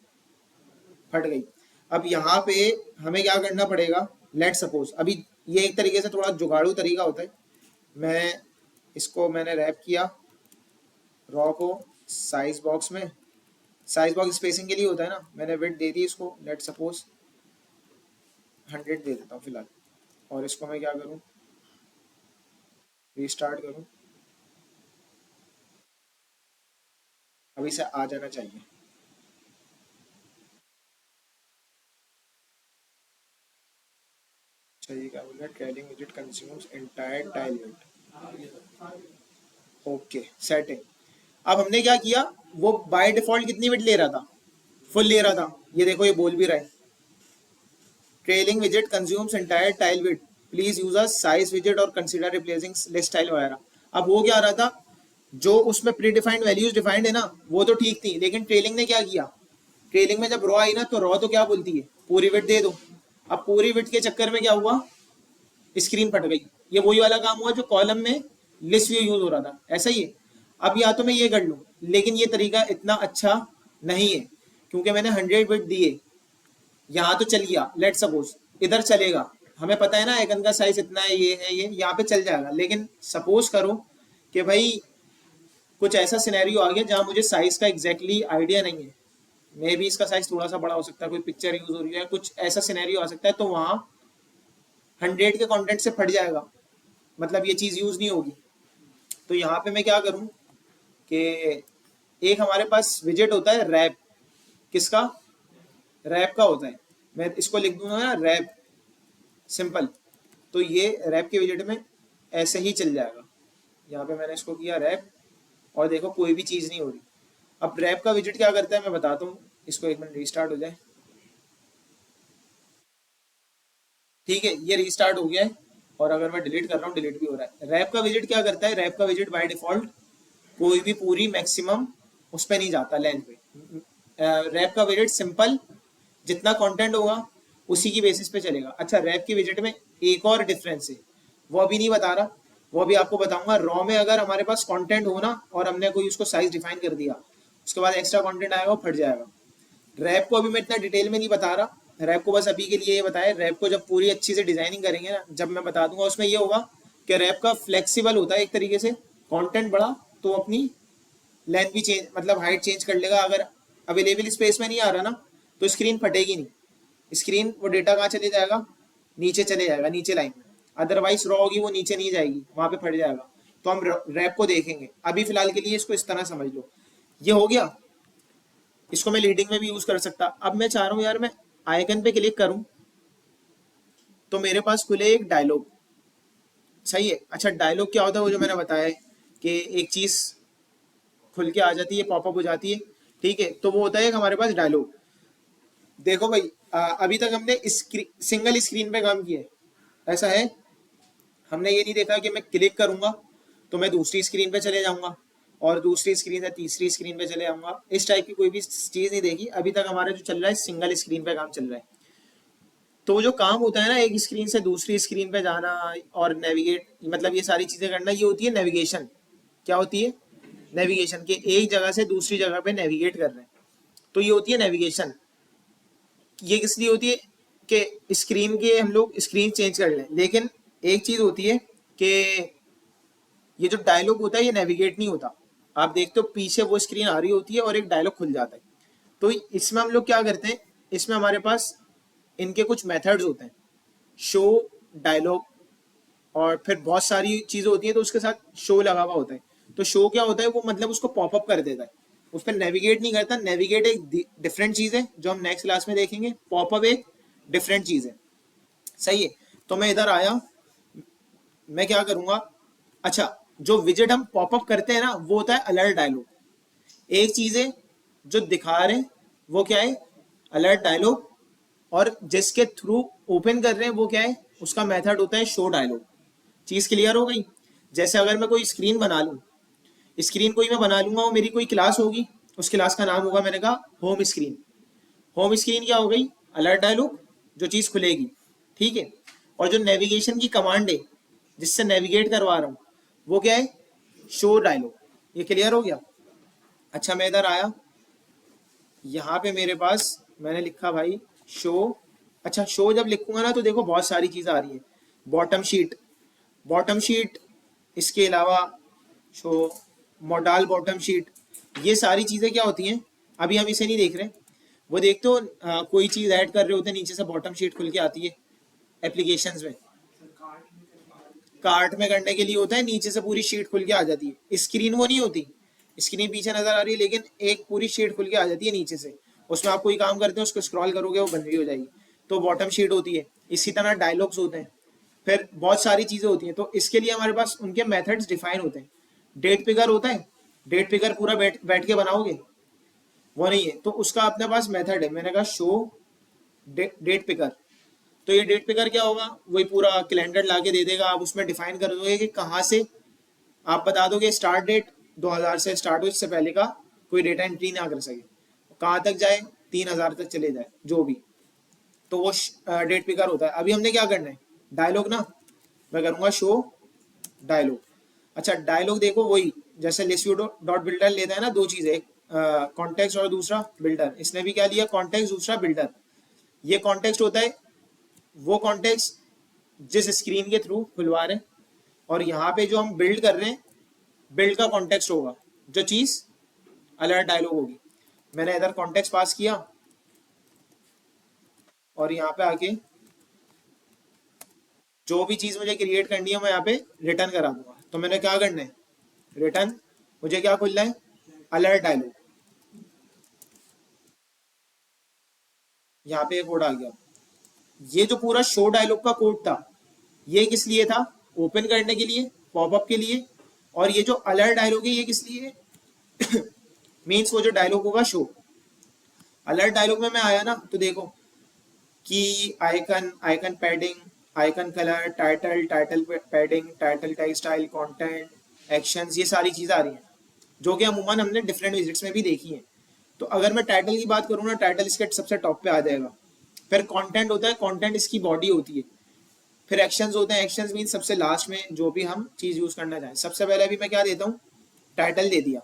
फट गई। अब यहाँ पे हमें क्या करना पड़ेगा? लेट सपोज, अभी ये एक तरीके से थोड़ा जुगाड़ू तरीका होता है। मैं इसको मैंने रैप किया रॉ को साइज बॉक्स में। साइज बॉक्स स्पेसिंग के लिए होता है ना, मैंने विड्थ दे दी इसको, लेट सपोज 100 दे देता हूँ फिलहाल। और इसको मैं क्या करूँ, रीस्टार्ट करूँ। अभी से आ जाना चाहिए। चाहिए क्या बोल रहा है, trailing visit consumes entire tile width. Okay, setting. अब हमने क्या किया, वो बाय डिफॉल्ट कितनी विड्थ ले रहा था? फुल ले रहा था। ये देखो, ये बोल भी रहा है, trailing visit consumes entire tile width, please use a size visit और कंसीडर रिप्लेसिंग लिस्ट स्टाइल वगैरह। अब वो क्या आ रहा था, जो उसमें प्री डिफाइंड वैल्यूज डिफाइंड है ना, वो तो ठीक थी, लेकिन ट्रेलिंग ने क्या किया, ट्रेलिंग में जब रॉ आई ना, तो रॉ तो क्या बोलती है, पूरी विड्थ दे दो। अब पूरी विड्थ के चक्कर में क्या हुआ, स्क्रीन फट गई। ये वही वाला काम हुआ जो कॉलम में लिस्ट व्यू यूज हो रहा था, ऐसा ही है। अब या तो मैं ये कर लूँ, लेकिन ये तरीका इतना अच्छा नहीं है, क्योंकि मैंने 100 बिट दिए, यहाँ तो चल गया, लेट सपोज इधर चलेगा, हमें पता है ना आइकन का साइज इतना है, ये यहाँ पे चल जाएगा। लेकिन सपोज करो कि भाई कुछ ऐसा सिनेरियो आ गया जहाँ मुझे साइज का एग्जैक्टली आइडिया नहीं है, मे भी इसका साइज थोड़ा सा बड़ा हो सकता है, कोई पिक्चर यूज हो रही है, कुछ ऐसा सिनेरियो आ सकता है, तो वहाँ 100 के कंटेंट से फट जाएगा, मतलब ये चीज़ यूज नहीं होगी। तो यहाँ पे मैं क्या करूँ कि एक हमारे पास विजेट होता है रैप, किसका, रैप का होता है, मैं इसको लिख दूंगा ना रैप, सिंपल। तो ये रैप के विजेट में ऐसे ही चल जाएगा, यहाँ पे मैंने इसको किया रैप, और देखो कोई भी चीज़ नहीं हो रही। अब रैप का विजेट क्या करता है मैं बताता हूँ, इसको एक मिनट रीस्टार्ट हो जाए। ठीक है, ये रीस्टार्ट हो गया है, और अगर मैं डिलीट कर रहा हूँ डिलीट भी हो रहा है। रैप का विजेट क्या करता है, रैप का विजेट बाय डिफॉल्ट कोई भी पूरी मैक्सिमम उस पर नहीं जाता लेंथ पे। रैप का विजेट सिंपल, जितना कंटेंट होगा उसी की बेसिस पे चलेगा। अच्छा, रैप के विजेट में एक और डिफरेंस है, वो अभी नहीं बता रहा, वो अभी आपको बताऊंगा। रॉ में अगर हमारे पास कंटेंट हो ना, और हमने कोई उसको साइज डिफाइन कर दिया, उसके बाद एक्स्ट्रा कंटेंट आएगा वो फट जाएगा। रैप को अभी मैं इतना डिटेल में नहीं बता रहा, रैप को बस अभी के लिए ये बताया। रैप को जब पूरी अच्छी से डिजाइनिंग करेंगे ना, जब मैं बता दूंगा, उसमें ये होगा कि रैप का फ्लेक्सिबल होता है एक तरीके से, कंटेंट बढ़ा तो अपनी लेंथ भी चेंज, मतलब हाइट चेंज कर लेगा। अगर अवेलेबल स्पेस में नहीं आ रहा ना, तो स्क्रीन फटेगी नहीं, स्क्रीन वो डेटा कहाँ चले जाएगा, नीचे चले जाएगा, नीचे लाइन में। अदरवाइज रॉ होगी वो नीचे नहीं जाएगी, वहां पे फट जाएगा। तो हम रैप को देखेंगे, अभी फिलहाल के लिए इसको इस तरह समझ लो। ये हो गया, इसको मैं लीडिंग में भी यूज कर सकता। अब मैं चाह रहा हूँ यार मैं आइकन पे क्लिक करूं तो मेरे पास खुले एक डायलॉग, सही है। अच्छा, डायलॉग क्या होता है, वो जो मैंने बताया है कि एक चीज खुल के आ जाती है, पॉपअप हो जाती है, ठीक है। तो वो होता है एक हमारे पास डायलॉग। देखो भाई, अभी तक हमने सिंगल स्क्रीन पे काम किया है, ऐसा है। हमने ये नहीं देखा कि मैं क्लिक करूंगा तो मैं दूसरी स्क्रीन पे चले जाऊंगा, और दूसरी स्क्रीन से तीसरी स्क्रीन पे चले जाऊंगा, इस टाइप की कोई भी चीज नहीं देखी अभी तक। हमारा जो चल रहा है सिंगल स्क्रीन पे काम चल रहा है। तो जो काम होता है ना एक स्क्रीन से दूसरी स्क्रीन पे जाना और नेविगेट, मतलब ये सारी चीजें करना, ये होती है नेविगेशन। क्या होती है, नेविगेशन के एक जगह से दूसरी जगह पे नेविगेट कर रहे हैं, तो ये होती है नेविगेशन। ये किस लिए होती है कि स्क्रीन के हम लोग स्क्रीन चेंज कर लें। लेकिन एक चीज होती है कि ये जो डायलॉग होता है ये नेविगेट नहीं होता। आप देखते हो पीछे वो स्क्रीन आ रही होती है और एक डायलॉग खुल जाता है। तो इसमें हम लोग क्या करते हैं, इसमें हमारे पास इनके कुछ मेथड्स होते हैं, शो, डायलॉग, और फिर बहुत सारी चीजें होती हैं, तो उसके साथ शो लगा हुआ होता है। तो शो क्या होता है, वो मतलब उसको पॉपअप कर देता है, उस पर नेविगेट नहीं करता। नेविगेट एक डिफरेंट चीज है जो हम नेक्स्ट क्लास में देखेंगे, पॉपअप एक डिफरेंट चीज है, सही है। तो मैं इधर आया, मैं क्या करूंगा, अच्छा, जो विजेट हम पॉपअप करते हैं ना वो होता है अलर्ट डायलॉग। एक चीज है जो दिखा रहे हैं वो क्या है, अलर्ट डायलॉग, और जिसके थ्रू ओपन कर रहे हैं वो क्या है, उसका मेथड होता है शो डायलॉग। चीज क्लियर हो गई। जैसे अगर मैं कोई स्क्रीन बना लूं, स्क्रीन कोई मैं बना लूंगा, वो मेरी कोई क्लास होगी, उस क्लास का नाम होगा, मैंने कहा होम स्क्रीन। होम स्क्रीन क्या हो गई, अलर्ट डायलॉग, जो चीज खुलेगी, ठीक है। और जो नेविगेशन की कमांड है जिससे नेविगेट करवा रहा हूँ वो क्या है, शो डायलॉग। ये क्लियर हो गया। अच्छा, मैं इधर आया, यहाँ पे मेरे पास मैंने लिखा भाई शो। अच्छा, शो जब लिखूंगा ना तो देखो बहुत सारी चीज़ आ रही है, बॉटम शीट, बॉटम शीट, इसके अलावा शो मॉडल बॉटम शीट, ये सारी चीज़ें क्या होती हैं, अभी हम इसे नहीं देख रहे। वो देखते हो कोई चीज़ ऐड कर रहे होते हैं, नीचे से बॉटम शीट खुल के आती है एप्लीकेशंस में। कार्ट में करने के लिए होता है, नीचे से पूरी शीट खुल के आ जाती है, स्क्रीन वो नहीं होती, स्क्रीन पीछे नजर आ रही है, लेकिन एक पूरी शीट खुल के आ जाती है नीचे से। उसमें आप कोई काम करते हैं, उसको स्क्रॉल करोगे वो बंद भी हो जाएगी, तो बॉटम शीट होती है। इसी तरह डायलॉग्स होते हैं, फिर बहुत सारी चीजें होती हैं। तो इसके लिए हमारे पास उनके मेथड्स डिफाइन होते हैं। डेट पिकर होता है, डेट पिकर पूरा बैठ बैठ के बनाओगे, वो नहीं है, तो उसका अपने पास मेथड है। मैंने कहा शो डेट पिकर, तो ये डेट पिकर क्या होगा, वही पूरा कैलेंडर ला के दे देगा। आप उसमें डिफाइन कर दोगे कि कहाँ से, आप बता दोगे स्टार्ट डेट 2000 से स्टार्ट हो, इससे पहले का कोई डेटा एंट्री ना कर सके, कहाँ तक जाए 3000 तक चले जाए जो भी, तो वो डेट पिकर होता है। अभी हमने क्या करना है, डायलॉग ना, मैं करूंगा शो डायलॉग। अच्छा डायलॉग देखो वही जैसे लिस्ट व्यू डॉट बिल्डर लेता है ना, दो चीजें, एक कॉन्टेक्स्ट और दूसरा बिल्डर। इसने भी क्या लिया, कॉन्टेक्स्ट, दूसरा बिल्डर। ये कॉन्टेक्स्ट होता है वो कॉन्टेक्स्ट जिस स्क्रीन के थ्रू खुलवा रहे हैं, और यहाँ पे जो हम बिल्ड कर रहे हैं, बिल्ड का कॉन्टेक्स्ट होगा जो चीज अलर्ट डायलॉग होगी। मैंने इधर कॉन्टेक्स्ट पास किया और यहाँ पे आके जो भी चीज मुझे क्रिएट करनी है मैं यहाँ पे रिटर्न करा दूंगा। तो मैंने क्या करना है, रिटर्न, मुझे क्या खुलना है, अलर्ट डायलॉग। यहाँ पे एक कोड आ गया। ये जो पूरा शो डायलॉग का कोड था ये किस लिए था, ओपन करने के लिए, पॉपअप के लिए। और ये जो अलर्ट डायलॉग है ये किस लिए है मीन्स वो जो डायलॉग होगा शो। अलर्ट डायलॉग में मैं आया ना तो देखो कि icon, icon padding, icon colour, title, title padding, title tag style, content, actions, ये सारी चीज़ें आ रही हैं जो कि अमूमन हमने डिफरेंट विजिट्स में भी देखी हैं। तो अगर मैं टाइटल की बात करूँ ना, टाइटल इसके सबसे टॉप पे आ जाएगा। फिर कंटेंट होता है, कंटेंट इसकी बॉडी होती है। फिर एक्शंस होते हैं, एक्शंस मीन सबसे लास्ट में जो भी हम चीज़ यूज़ करना चाहें। सबसे पहले अभी मैं क्या देता हूँ, टाइटल दे दिया।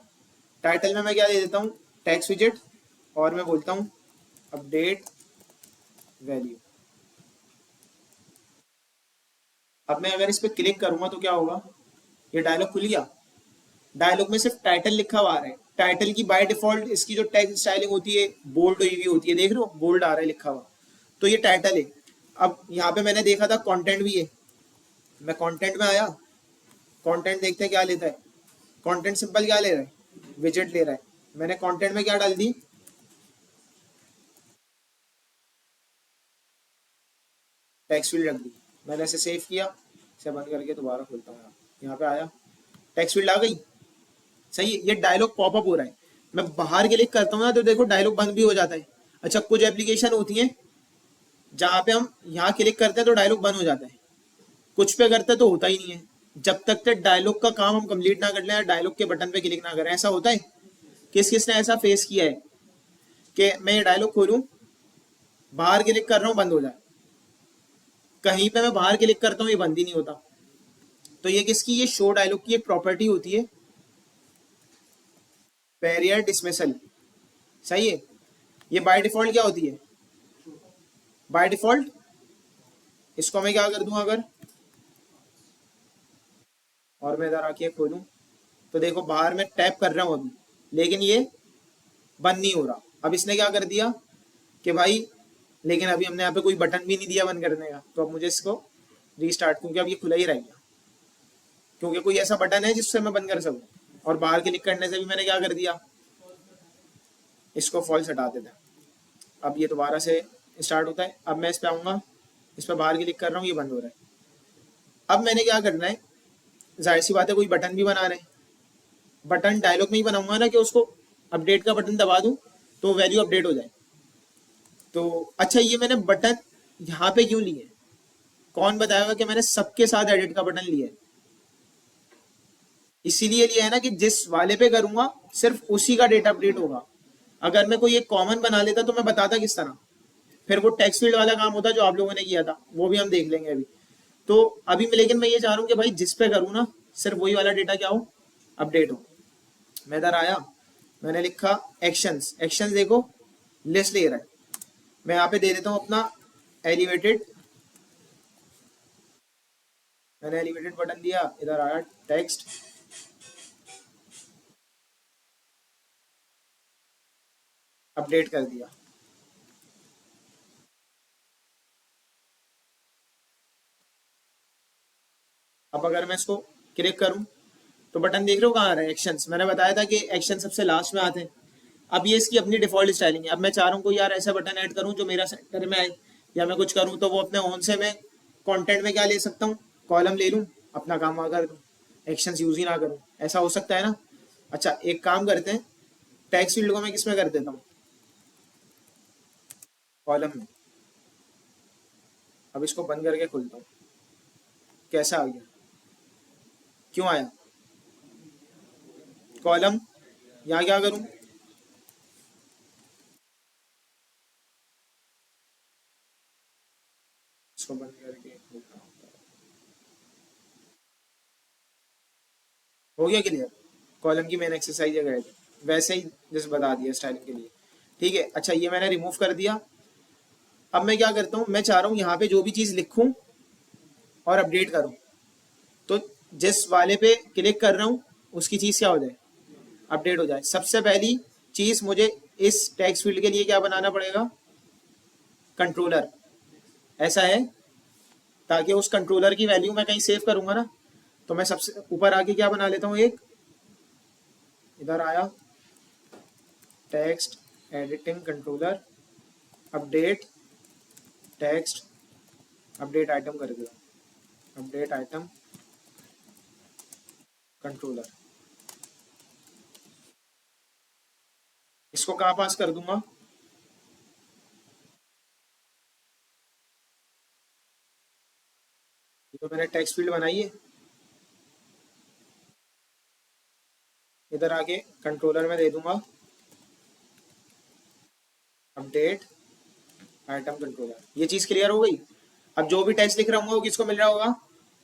टाइटल में मैं क्या दे देता हूँ, टेक्स्ट विजिट, और मैं बोलता हूँ अपडेट वैल्यू। अब मैं अगर इस पर क्लिक करूंगा तो क्या होगा, ये डायलॉग खुल गया। डायलॉग में सिर्फ टाइटल लिखा हुआ आ रहा है। टाइटल की बाय डिफॉल्ट इसकी जो टेक्स्ट स्टाइलिंग होती है बोल्ड हुई हुई होती है, देख रहे हो बोल्ड आ रहा है लिखा हुआ, तो ये टाइटल है। अब यहाँ पे मैंने देखा था कंटेंट भी है, मैं कंटेंट में आया, कंटेंट देखते हैं क्या लेता है। कंटेंट सिंपल क्या ले रहा है, विजिट ले रहा है। मैंने कंटेंट में क्या डाल दी, टेक्स्ट फील्ड रख दी। मैंने इसे सेव किया, इसे बंद करके दोबारा खोलता हूँ। यहाँ पे आया, टेक्स्ट फील्ड आ गई, सही है। ये डायलॉग पॉपअप हो रहा है। मैं बाहर क्लिक करता हूँ ना तो देखो डायलॉग बंद भी हो जाता है। अच्छा कुछ एप्लीकेशन होती है जहाँ पे हम यहाँ क्लिक करते हैं तो डायलॉग बंद हो जाता है, कुछ पे करते हैं तो होता ही नहीं है। जब तक के डायलॉग का काम हम कंप्लीट ना कर लें, डायलॉग के बटन पे क्लिक ना करें। ऐसा होता है, किस किस ने ऐसा फेस किया है कि मैं ये डायलॉग खोलूं, बाहर क्लिक कर रहा हूँ बंद हो जाए, कहीं पे मैं बाहर क्लिक करता हूँ ये बंद ही नहीं होता। तो ये किसकी, ये शो डायलॉग की एक प्रॉपर्टी होती है, बैरियर डिसमिसल, सही है। ये बाय डिफॉल्ट क्या होती है, बाय डिफॉल्ट इसको मैं क्या कर दूं अगर, और मैं इधर आके खोलूं तो देखो बाहर मैं टैप कर रहा हूं अभी, लेकिन ये बंद नहीं हो रहा। अब इसने क्या कर दिया कि भाई, लेकिन अभी हमने यहाँ पे कोई बटन भी नहीं दिया बंद करने का, तो अब मुझे इसको रीस्टार्ट, क्योंकि अब ये खुला ही रहेगा, क्योंकि कोई ऐसा बटन है जिससे मैं बंद कर सकूं। और बाहर क्लिक करने से भी मैंने क्या कर दिया, इसको फॉल्स हटा देते हैं। अब ये दोबारा से स्टार्ट होता है। अब मैं इस पे आऊंगा, इस पर बाहर क्लिक कर रहा हूँ, ये बंद हो रहा है। अब मैंने क्या करना है, जाहिर सी बात है कोई बटन भी बना रहे हैं, बटन डायलॉग में ही बनाऊंगा ना कि उसको अपडेट का बटन दबा दूं तो वैल्यू अपडेट हो जाए। तो अच्छा ये मैंने बटन यहाँ पे क्यों लिए, कौन बताएगा कि मैंने सबके साथ एडिट का बटन लिया है। इसीलिए लिया है ना कि जिस वाले पे करूंगा सिर्फ उसी का डेटा अपडेट होगा। अगर मैं कोई एक कॉमन बना लेता तो मैं बताता किस तरह, फिर वो टेक्स्ट फील्ड वाला काम होता जो आप लोगों ने किया था, वो भी हम देख लेंगे अभी। तो अभी मैं, लेकिन मैं ये चाह रहा हूँ कि भाई जिस पे करूँ ना सिर्फ वही वाला डेटा क्या हो, अपडेट हो। मैं इधर आया, मैंने लिखा एक्शंस, एक्शंस देखो लिस्ट ले रहा है। मैं यहाँ पे दे देता हूँ अपना एलिवेटेड, मैंने एलिवेटेड बटन दिया, इधर आया टेक्स्ट, अपडेट कर दिया। अब अगर मैं इसको क्लिक करूं तो बटन देख रहे हो कहाँ आ रहा है, एक्शंस। मैंने बताया था कि एक्शन सबसे लास्ट में आते हैं। अब ये इसकी अपनी डिफॉल्ट स्टाइलिंग है। अब मैं चाह रहा हूँ कोई यार ऐसा बटन ऐड करूँ जो मेरा सेंटर में आए, या मैं कुछ करूँ तो वो अपने ओन से मैं कंटेंट में क्या ले सकता हूँ, कॉलम ले लूँ, अपना काम आगे कर दूँ, एक्शंस यूज ही ना करूँ। ऐसा हो सकता है ना। अच्छा एक काम करते हैं, टैक्स फील्ड को मैं किस में कर देता हूँ, कॉलम में। अब इसको बंद करके खोलता हूँ, कैसा आ गया, क्यों आया, कॉलम। यहाँ क्या करूँ, इसको बंद करके खोलता हूँ। हो गया क्लियर? कॉलम की मेन एक्सरसाइज है गए थे, वैसे ही जैसे बता दिया स्टाइलिंग के लिए। ठीक है, अच्छा ये मैंने रिमूव कर दिया। अब मैं क्या करता हूँ, मैं चाह रहा हूँ यहाँ पे जो भी चीज़ लिखूँ और अपडेट करूँ, तो जिस वाले पे क्लिक कर रहा हूँ उसकी चीज़ क्या हो जाए, अपडेट हो जाए। सबसे पहली चीज़ मुझे इस टेक्स्ट फील्ड के लिए क्या बनाना पड़ेगा, कंट्रोलर, ऐसा है, ताकि उस कंट्रोलर की वैल्यू मैं कहीं सेव करूंगा ना। तो मैं सबसे ऊपर आके क्या बना लेता हूँ, एक इधर आया text editing controller, update text, update item कर दिया, अपडेट आइटम कंट्रोलर। इसको कहाँ पास कर दूंगा, ये तो मैंने टेक्स्ट फील्ड बनाई है, इधर आके कंट्रोलर में दे दूंगा अपडेट आइटम कंट्रोलर। ये चीज़ क्लियर हो गई। अब जो भी टेक्स्ट लिख रहा हूँ वो किसको मिल रहा होगा,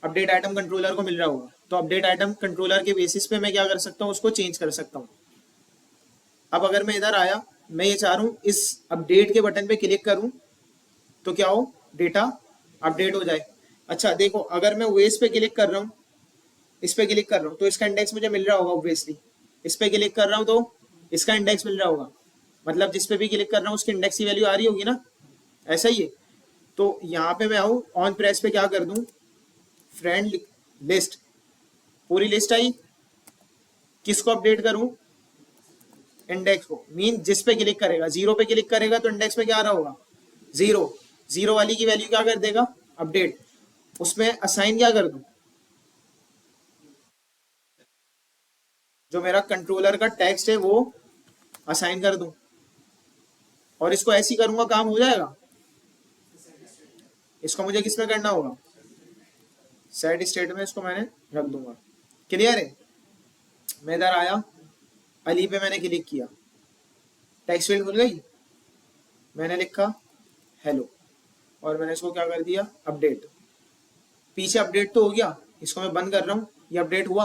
अपडेट आइटम कंट्रोलर को मिल रहा होगा। तो अपडेट आइटम कंट्रोलर के बेसिस पे मैं क्या कर सकता हूँ, उसको चेंज कर सकता हूँ। अब अगर मैं इधर आया, मैं ये चाह रहा हूँ इस अपडेट के बटन पे क्लिक करूँ तो क्या हो, डेटा अपडेट हो जाए। अच्छा देखो, अगर मैं वेस पे क्लिक कर रहा हूँ, इस पे क्लिक कर रहा हूँ तो इसका इंडेक्स मुझे मिल रहा होगा ऑब्वियसली। इस पे क्लिक कर रहा हूँ तो इसका इंडेक्स मिल रहा होगा, मतलब जिस पे भी क्लिक कर रहा हूँ उसकी इंडेक्स की वैल्यू आ रही होगी ना, ऐसा ही है। तो यहाँ पे मैं आऊँ ऑन प्रेस पे क्या कर दूँ, फ्रेंड लिस्ट, पूरी लिस्ट आई। किसको अपडेट करूँ, इंडेक्स को, मीन जिस पे क्लिक करेगा, जीरो पे क्लिक करेगा तो इंडेक्स पे क्या आ रहा होगा, जीरो। जीरो वाली की वैल्यू क्या कर देगा, अपडेट। उसमें असाइन क्या कर दूं, जो मेरा कंट्रोलर का टेक्स्ट है वो असाइन कर दूं, और इसको ऐसे ही करूंगा काम हो जाएगा। इसको मुझे किस में करना होगा, सेट स्टेट में इसको मैंने रख दूंगा। क्लियर है? मैं इधर आया, अली पे मैंने क्लिक किया, टेक्स्ट फील्ड खुल गई, मैंने लिखा हेलो, और मैंने इसको क्या कर दिया, अपडेट। पीछे अपडेट तो हो गया, इसको मैं बंद कर रहा हूँ, ये अपडेट हुआ,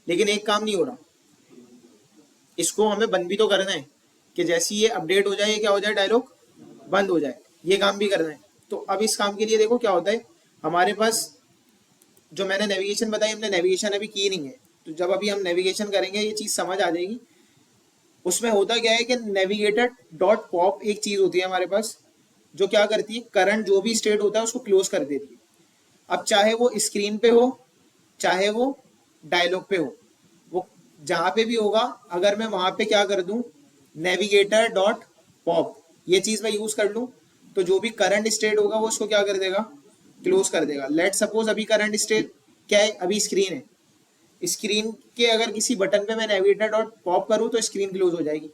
लेकिन एक काम नहीं हो रहा, इसको हमें बंद भी तो करना है कि जैसे ही ये अपडेट हो जाए, ये क्या हो जाए, डायलॉग बंद हो जाए, ये काम भी करना है। तो अब इस काम के लिए देखो क्या होता है, हमारे पास जो मैंने नेविगेशन बताई, हमने नेविगेशन अभी की नहीं है, तो जब अभी हम नेविगेशन करेंगे ये चीज़ समझ आ जाएगी। उसमें होता क्या है कि नेविगेटर डॉट पॉप एक चीज़ होती है हमारे पास, जो क्या करती है, करंट जो भी स्टेट होता है उसको क्लोज कर देती है। अब चाहे वो स्क्रीन पे हो, चाहे वो डायलॉग पे हो, वो जहां पे भी होगा, अगर मैं वहां पे क्या कर दूं, नेविगेटर डॉट पॉप, ये चीज मैं यूज कर लूं, तो जो भी करंट स्टेट होगा वो उसको क्या कर देगा, क्लोज कर देगा। लेट सपोज अभी करंट स्टेट क्या है, अभी स्क्रीन है, स्क्रीन के अगर किसी बटन पे मैं नेविगेटर डॉट पॉप करूं तो स्क्रीन क्लोज हो जाएगी,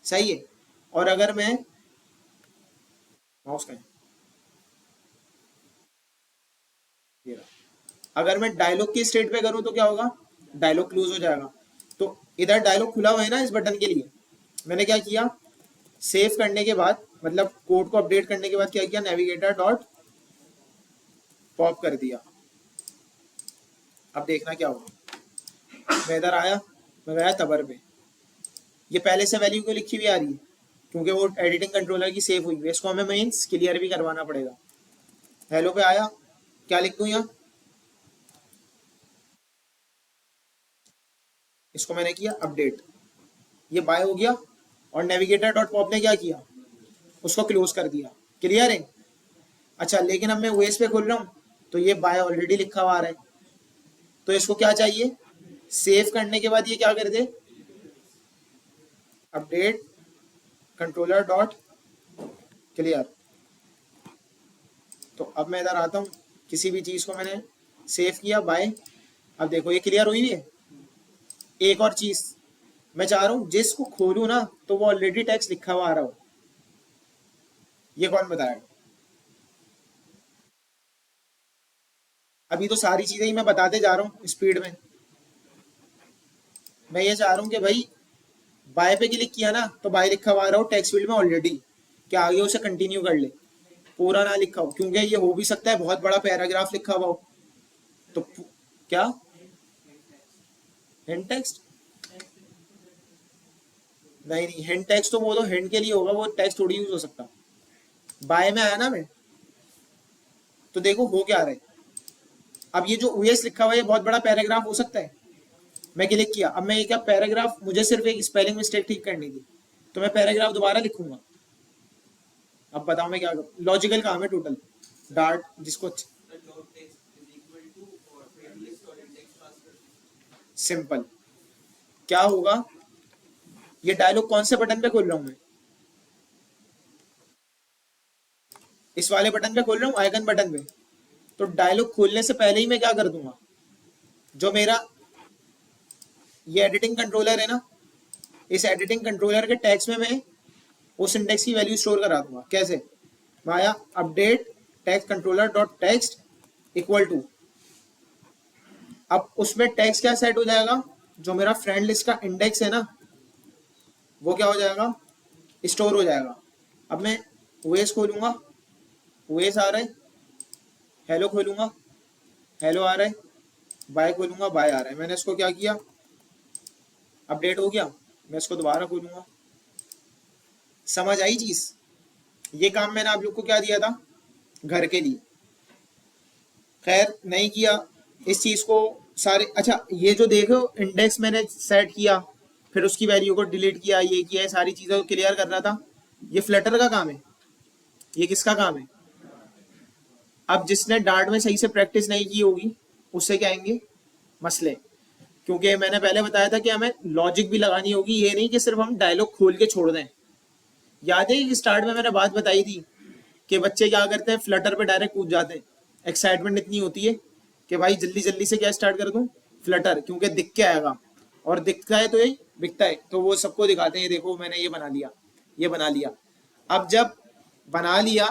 सही है। और अगर मैं माउस का, अगर मैं डायलॉग के स्टेट पे करूं तो क्या होगा, डायलॉग क्लोज हो जाएगा। तो इधर डायलॉग खुला हुआ है ना इस बटन के लिए, मैंने क्या किया, सेव करने के बाद, मतलब कोड को अपडेट करने के बाद क्या किया, नेविगेटर डॉट पॉप कर दिया। अब देखना क्या हुआ, मैं इधर आया, मैं गया तबर पे, ये पहले से वैल्यू क्यों लिखी हुई आ रही है, क्योंकि वो एडिटिंग कंट्रोलर की सेव हुई है, इसको हमें मीन्स क्लियर भी करवाना पड़ेगा। हेलो पे आया, क्या लिख दूं यहाँ, इसको मैंने किया अपडेट, ये बाय हो गया, और नेविगेटर डॉट पॉप ने क्या किया, उसको क्लोज कर दिया। क्लियर है? अच्छा लेकिन अब मैं ओएस पे खोल रहा हूँ तो ये बाय ऑलरेडी लिखा हुआ आ रहा है, तो इसको क्या चाहिए, सेव करने के बाद ये क्या कर दे, अपडेट कंट्रोलर डॉट क्लियर। तो अब मैं इधर आता हूँ, किसी भी चीज़ को मैंने सेव किया बाय, अब देखो ये क्लियर हुई है। एक और चीज़ मैं चाह रहा हूँ, जिसको खोलूँ ना तो वो ऑलरेडी टेक्स्ट लिखा हुआ आ रहा हो, ये कौन बताया, अभी तो सारी चीज़ें ही मैं बताते जा रहा हूँ स्पीड में। मैं ये चाह रहा हूँ कि भाई बाय पे क्लिक किया ना तो बाय लिखा हुआ आ रहा हो टेक्स्ट फील्ड में ऑलरेडी, क्या आगे उसे कंटिन्यू कर ले, पूरा ना लिखा हो, क्योंकि ये हो भी सकता है बहुत बड़ा पैराग्राफ लिखा हुआ हो। तो क्या, हिंट टेक्स्ट? नहीं नहीं, हिंट टेक्स्ट तो वो तो हिंट के लिए होगा, वो टेक्स्ट थोड़ी यूज हो सकता। बाय में आया ना मैं, तो देखो हो क्या रहा है। अब ये जो ओएस लिखा हुआ है ये बहुत बड़ा पैराग्राफ हो सकता है। मैं क्लिक किया, अब मैं ये क्या पैराग्राफ, मुझे सिर्फ एक स्पेलिंग मिस्टेक ठीक करनी थी, तो मैं पैराग्राफ दोबारा लिखूंगा। अब बताओ मैं क्या करूँ, लॉजिकल काम है टोटल। डार्ट जिसको सिंपल क्या होगा, ये डायलॉग कौन से बटन पे खोल रहा हूँ मैं, इस वाले बटन पे खोल रहा हूँ, आइकन बटन पे। तो डायलॉग खोलने से पहले ही मैं क्या कर दूंगा, जो मेरा ये एडिटिंग कंट्रोलर है ना, इस एडिटिंग कंट्रोलर के टैग्स में मैं उस इंडेक्स की वैल्यू स्टोर करा दूंगा। कैसे, माया update text controller dot text equal to, अब उसमें टेक्स्ट क्या सेट हो जाएगा, जो मेरा फ्रेंड लिस्ट का इंडेक्स है ना, वो क्या हो जाएगा, स्टोर हो जाएगा। अब मैं ओएस खोलूंगा, ओएस आ रहा है, हेलो खोलूंगा, हेलो आ रहा है, बाय खोलूंगा, बाय आ रहा है। मैंने इसको क्या किया, अपडेट हो गया, मैं इसको दोबारा खोलूंगा। समझ आई चीज? ये काम मैंने आप लोग को क्या दिया था, घर के लिए। खैर नहीं किया इस चीज को सारे। अच्छा ये जो देखो इंडेक्स मैंने सेट किया, फिर उसकी वैल्यू को डिलीट किया, ये किया, सारी चीजों को क्लियर कर रहा था, ये फ्लटर का काम है। ये किसका काम है, अब जिसने डार्ट में सही से प्रैक्टिस नहीं की होगी उससे क्या आएंगे मसले। क्योंकि मैंने पहले बताया था कि हमें लॉजिक भी लगानी होगी, ये नहीं कि सिर्फ हम डायलॉग खोल के छोड़ दें। याद है कि स्टार्ट में मैंने बात बताई थी कि बच्चे क्या करते हैं, फ्लटर पे डायरेक्ट कूद जाते हैं। एक्साइटमेंट इतनी होती है कि भाई जल्दी जल्दी से क्या स्टार्ट कर दूं, फ्लटर, क्योंकि दिख के आएगा, और दिखता है तो ये बिकता है, तो वो सबको दिखाते हैं, ये देखो मैंने ये बना लिया, ये बना लिया। अब जब बना लिया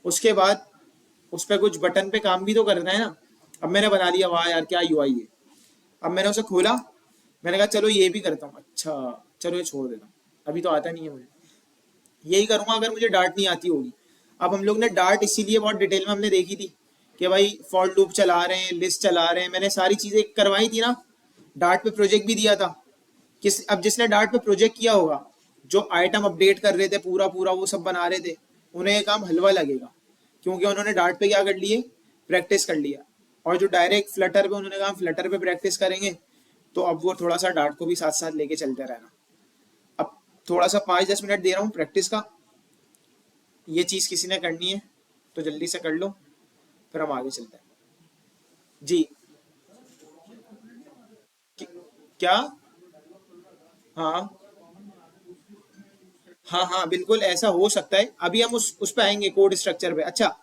उसके बाद उस पर कुछ बटन पे काम भी तो करना है ना। अब मैंने बना लिया, वाह यार क्या यूआई है। अब मैंने उसे खोला, मैंने कहा चलो ये भी करता हूँ, अच्छा चलो ये छोड़ देता हूँ, अभी तो आता नहीं है मुझे। यही करूंगा अगर मुझे डार्ट नहीं आती होगी। अब हम लोग ने डार्ट इसीलिए बहुत डिटेल में हमने देखी थी कि भाई फॉर लूप चला रहे हैं, लिस्ट चला रहे हैं, मैंने सारी चीजें करवाई थी ना। डार्ट पे प्रोजेक्ट भी दिया था। अब जिसने डार्ट पे प्रोजेक्ट किया होगा, जो आइटम अपडेट कर रहे थे पूरा पूरा वो सब बना रहे थे, उन्हें ये काम हलवा लगेगा, क्योंकि उन्होंने डार्ट पे क्या कर लिए, प्रैक्टिस कर लिया। और जो डायरेक्ट फ्लटर पे, उन्होंने कहा फ्लटर पे प्रैक्टिस करेंगे, तो अब वो थोड़ा सा डार्ट को भी साथ साथ लेके चलते रहना। अब थोड़ा सा 5-10 मिनट दे रहा हूँ प्रैक्टिस का, ये चीज किसी ने करनी है तो जल्दी से कर लो, फिर हम आगे चलते हैं। जी। कि- क्या? हाँ हाँ हाँ बिल्कुल ऐसा हो सकता है, अभी हम उस पे आएंगे कोड स्ट्रक्चर पे। अच्छा,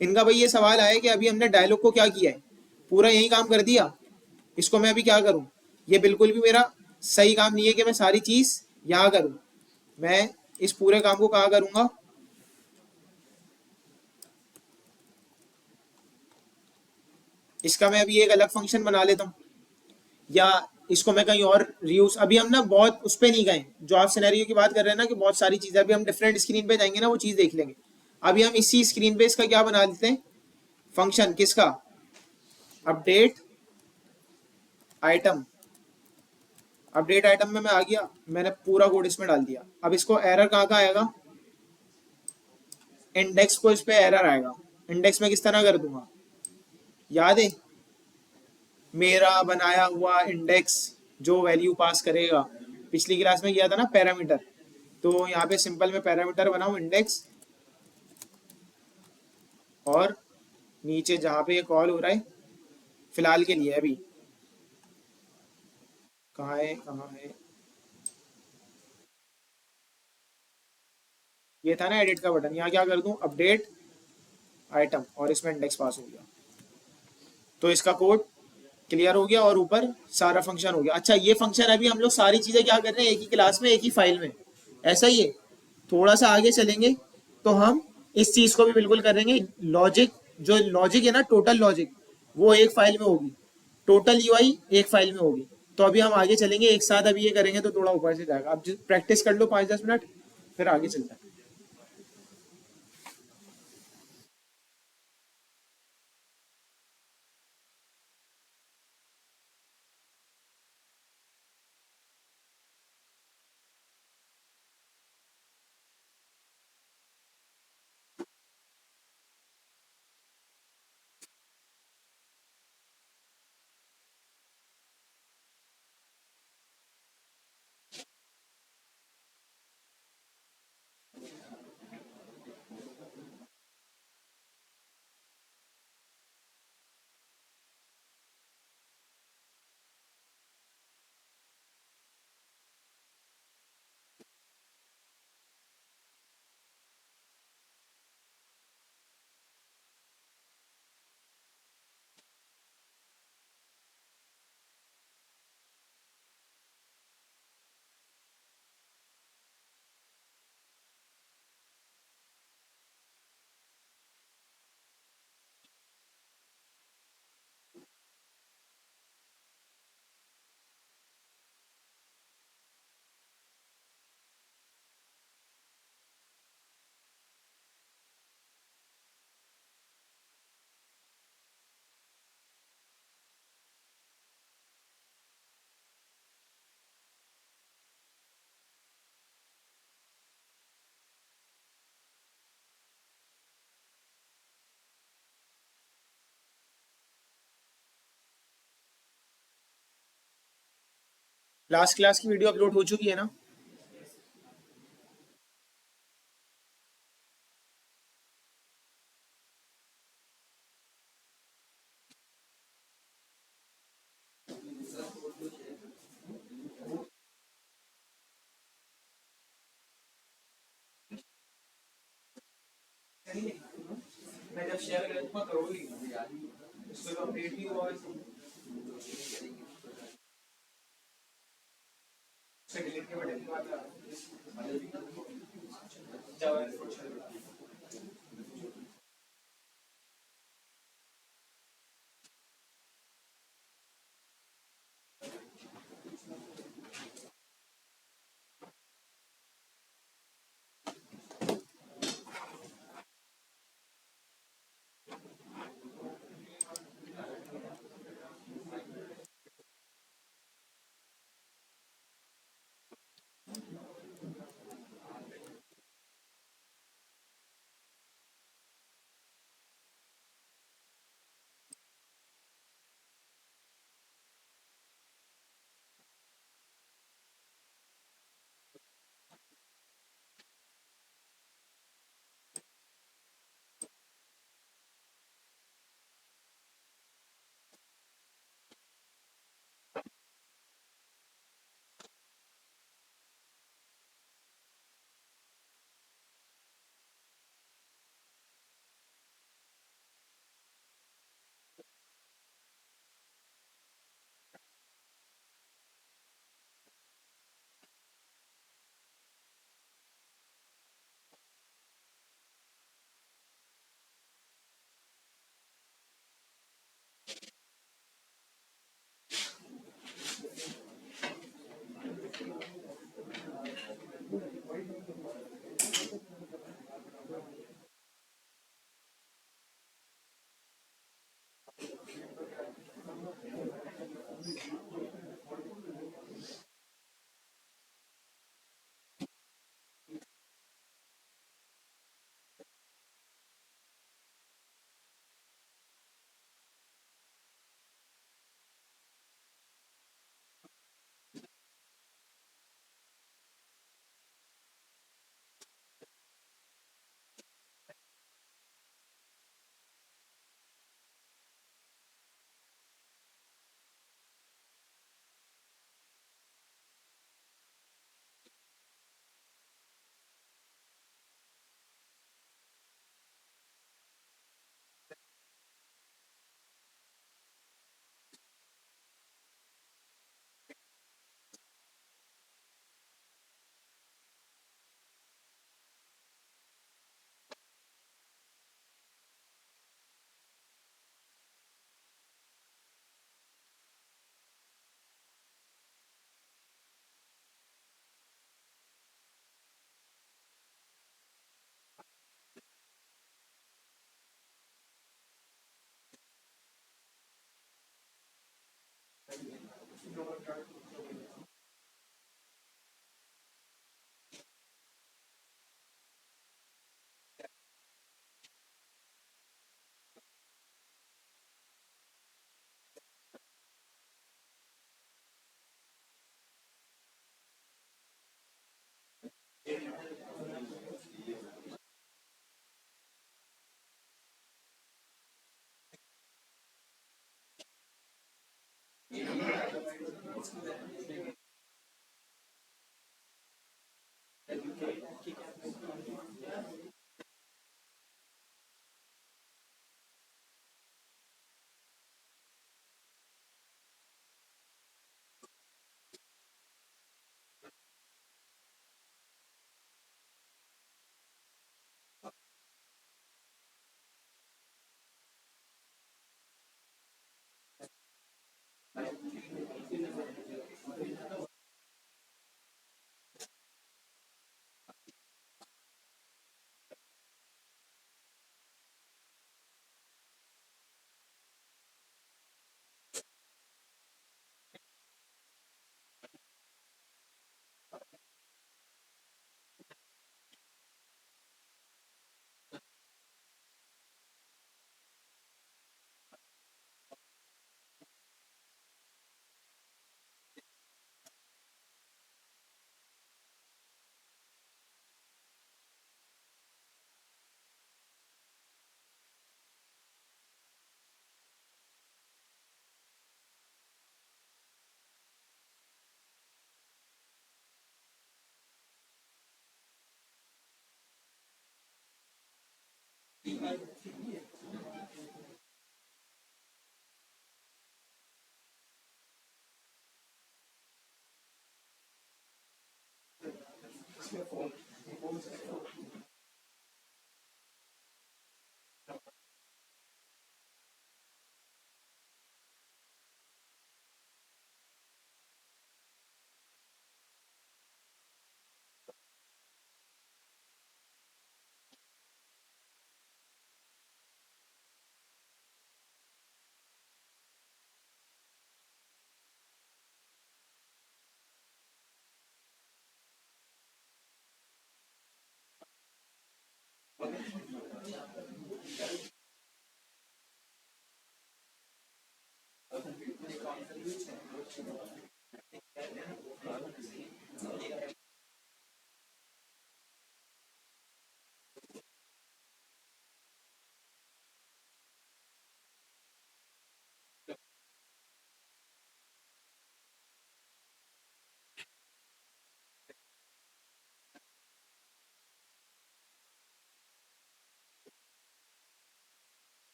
इनका भाई ये सवाल आया कि अभी हमने डायलॉग को क्या किया है, पूरा यही काम कर दिया, इसको मैं अभी क्या करूं। ये बिल्कुल भी मेरा सही काम नहीं है कि मैं सारी चीज यहाँ करूं। मैं इस पूरे काम को कहाँ करूंगा, इसका मैं अभी एक अलग फंक्शन बना लेता हूँ, या इसको मैं कहीं और रीयूज। अभी हम ना बहुत उस पर नहीं गए, जो आप सिनेरियो की बात कर रहे हैं ना कि बहुत सारी चीजें, अभी हम डिफरेंट स्क्रीन पे जाएंगे ना वो चीज देख लेंगे। अभी हम इसी स्क्रीन पे इसका क्या बना लेते हैं, फंक्शन किसका, अपडेट आइटम। अपडेट आइटम में मैं आ गया, मैंने पूरा कोड इसमें डाल दिया। अब इसको एरर कहाँ का आएगा, इंडेक्स को इस पे एरर आएगा। इंडेक्स में किस तरह कर दूंगा, याद है मेरा बनाया हुआ इंडेक्स जो वैल्यू पास करेगा, पिछली क्लास में किया था ना पैरामीटर। तो यहाँ पे सिंपल में पैरामीटर बनाऊं इंडेक्स, और नीचे जहाँ पे ये कॉल हो रहा है फिलहाल के लिए अभी, कहाँ है कहाँ है, ये था ना एडिट का बटन, यहाँ क्या कर दूं, अपडेट आइटम, और इसमें इंडेक्स पास हो गया। तो इसका कोड क्लियर हो गया और ऊपर सारा फंक्शन हो गया। अच्छा ये फंक्शन अभी हम लोग सारी चीजें क्या कर रहे हैं, एक ही क्लास में एक ही फाइल में, ऐसा ही है। थोड़ा सा आगे चलेंगे तो हम इस चीज को भी बिल्कुल करेंगे। लॉजिक, जो लॉजिक है ना, टोटल लॉजिक, वो एक फाइल में होगी, टोटल यूआई एक फाइल में होगी। तो अभी हम आगे चलेंगे एक साथ, अभी ये करेंगे तो थोड़ा ऊपर से जाएगा। अब प्रैक्टिस कर लो 5-10 मिनट, फिर आगे चलते हैं। लास्ट क्लास की वीडियो अपलोड हो चुकी है ना? मैं जब शेयर करूंगा करोगी, उसको कंप्लीट भी हुआ से डिलीट के बटन की बात जावा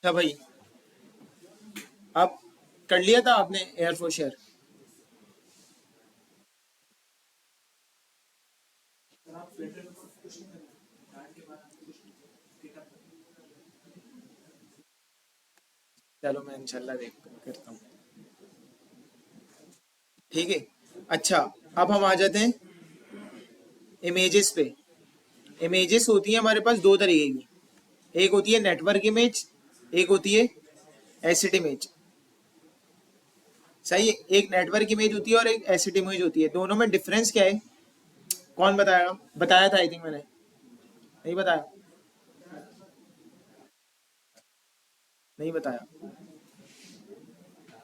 अच्छा भाई, आप कर लिया था आपने एयरफोर्स शेयर? चलो मैं इंशाल्लाह देख करता हूँ। ठीक है। अच्छा, अब हम आ जाते हैं इमेजेस पे। इमेजेस होती हैं हमारे पास दो तरीके की। एक होती है नेटवर्क इमेज, एक होती है एसिड इमेज। सही है। एक नेटवर्क इमेज होती है और एक एसिड इमेज होती है। दोनों में डिफरेंस क्या है? कौन बताया? बताया था आई थिंक मैंने। नहीं बताया? नहीं बताया?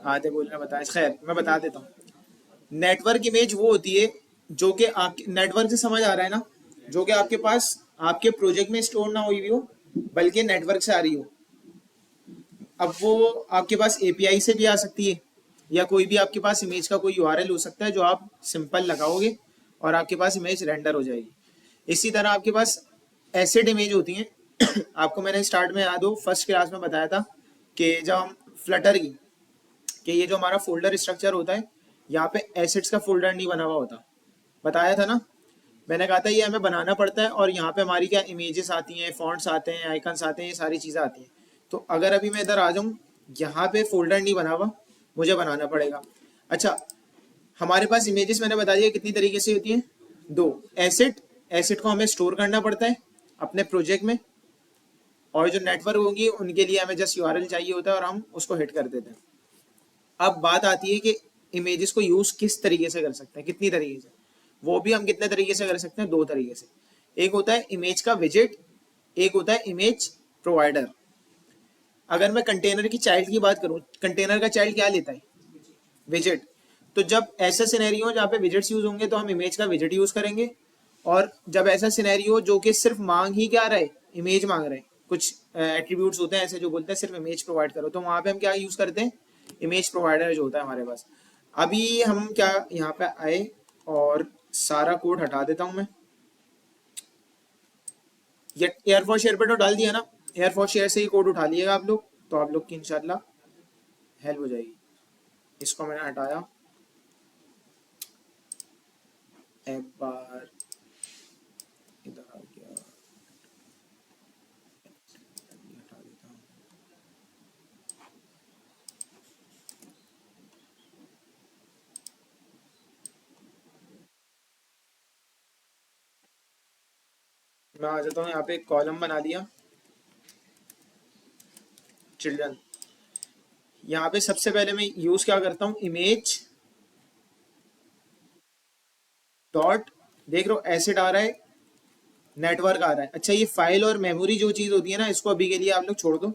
आधे बोलने बताया। खैर मैं बता देता हूँ। नेटवर्क इमेज वो होती है जो कि आप नेटवर्क से समझ आ रहा है ना, जो कि आपके पास आपके प्रोजेक्ट में स्टोर ना हुई भी हो, बल्कि नेटवर्क से आ रही हो। अब वो आपके पास एपीआई से भी आ सकती है, या कोई भी आपके पास इमेज का कोई यूआरएल हो सकता है जो आप सिंपल लगाओगे और आपके पास इमेज रेंडर हो जाएगी। इसी तरह आपके पास एसिड इमेज होती हैं। आपको मैंने स्टार्ट में याद हो फर्स्ट क्लास में बताया था कि जब हम फ्लटर की कि ये जो हमारा फोल्डर स्ट्रक्चर होता है, यहाँ पे एसिड्स का फोल्डर नहीं बना हुआ होता। बताया था ना, मैंने कहा था ये हमें बनाना पड़ता है, और यहाँ पे हमारी क्या इमेजेस आती हैं, फॉन्ट्स आते हैं, आइकन्स आते हैं, ये सारी चीज़ें आती हैं। तो अगर अभी मैं इधर आ जाऊँ, यहाँ पे फोल्डर नहीं बना हुआ, मुझे बनाना पड़ेगा। अच्छा, हमारे पास इमेजेस मैंने बता दिया कितनी तरीके से होती हैं, दो। एसिड, एसिड को हमें स्टोर करना पड़ता है अपने प्रोजेक्ट में, और जो नेटवर्क होंगी उनके लिए हमें जस्ट यूआरएल चाहिए होता है और हम उसको हिट कर देते हैं। अब बात आती है कि इमेजेस को यूज किस तरीके से कर सकते हैं, कितनी तरीके से। वो भी हम कितने तरीके से कर सकते हैं, दो तरीके से। एक होता है इमेज का विजेट, एक होता है इमेज प्रोवाइडर। अगर मैं कंटेनर की चाइल्ड की बात करूं, कंटेनर का चाइल्ड क्या लेता है, विजेट। तो जब ऐसा सिनेरियो जहाँ पे विजेट्स यूज होंगे तो हम इमेज का विजेट यूज करेंगे, और जब ऐसा सिनेरियो जो कि सिर्फ मांग ही क्या रहा है, इमेज मांग रहे हैं, कुछ एट्रीब्यूट्स होते हैं ऐसे जो बोलते हैं सिर्फ इमेज प्रोवाइड करो, तो वहां पे हम क्या यूज करते हैं, इमेज प्रोवाइडर जो होता है हमारे पास। अभी हम क्या यहाँ पे आए, और सारा कोड हटा देता हूं मैं। ये एयरफॉर्स शेयर पे तो डाल दिया ना, एयरफॉर्स शेयर से ही कोड उठा लिएगा आप लोग, तो आप लोग की इंशाल्लाह हेल्प हो जाएगी। इसको मैंने हटाया, एक बार इधर आ गया, हटा देता हूँ। मैं आ जाता हूँ यहाँ पे, एक कॉलम बना दिया, चिल्ड्रन। यहाँ पे सबसे पहले मैं यूज क्या करता हूँ, इमेज डॉट, देख रहे हो एसिड आ रहा है, नेटवर्क आ रहा है। अच्छा, ये फाइल और मेमोरी जो चीज होती है ना, इसको अभी के लिए आप लोग छोड़ दो।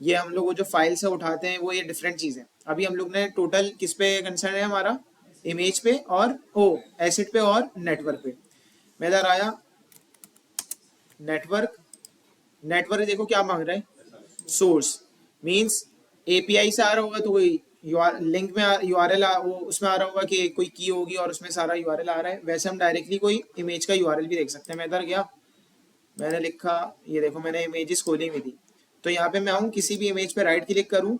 ये हम लोग वो जो फाइल से उठाते हैं वो ये डिफरेंट चीज है। अभी हम लोग ने टोटल किस पे कंसर्न है हमारा, इमेज पे और ओ एसिड पे और नेटवर्क पे। मैं इधर आया, नेटवर्क, नेटवर्क देखो क्या मांग रहा है, सोर्स। मींस एपीआई से आ रहा होगा तो कोई लिंक में यूआरएल वो उसमें आ रहा होगा कि कोई की होगी और उसमें सारा यूआरएल आ रहा है। वैसे हम डायरेक्टली कोई इमेज का यूआरएल भी देख सकते हैं। मैं इधर गया, मैंने लिखा, ये देखो मैंने इमेजेस खोली हुई थी, तो यहाँ पे मैं आऊँ, किसी भी इमेज पे राइट क्लिक करूँ,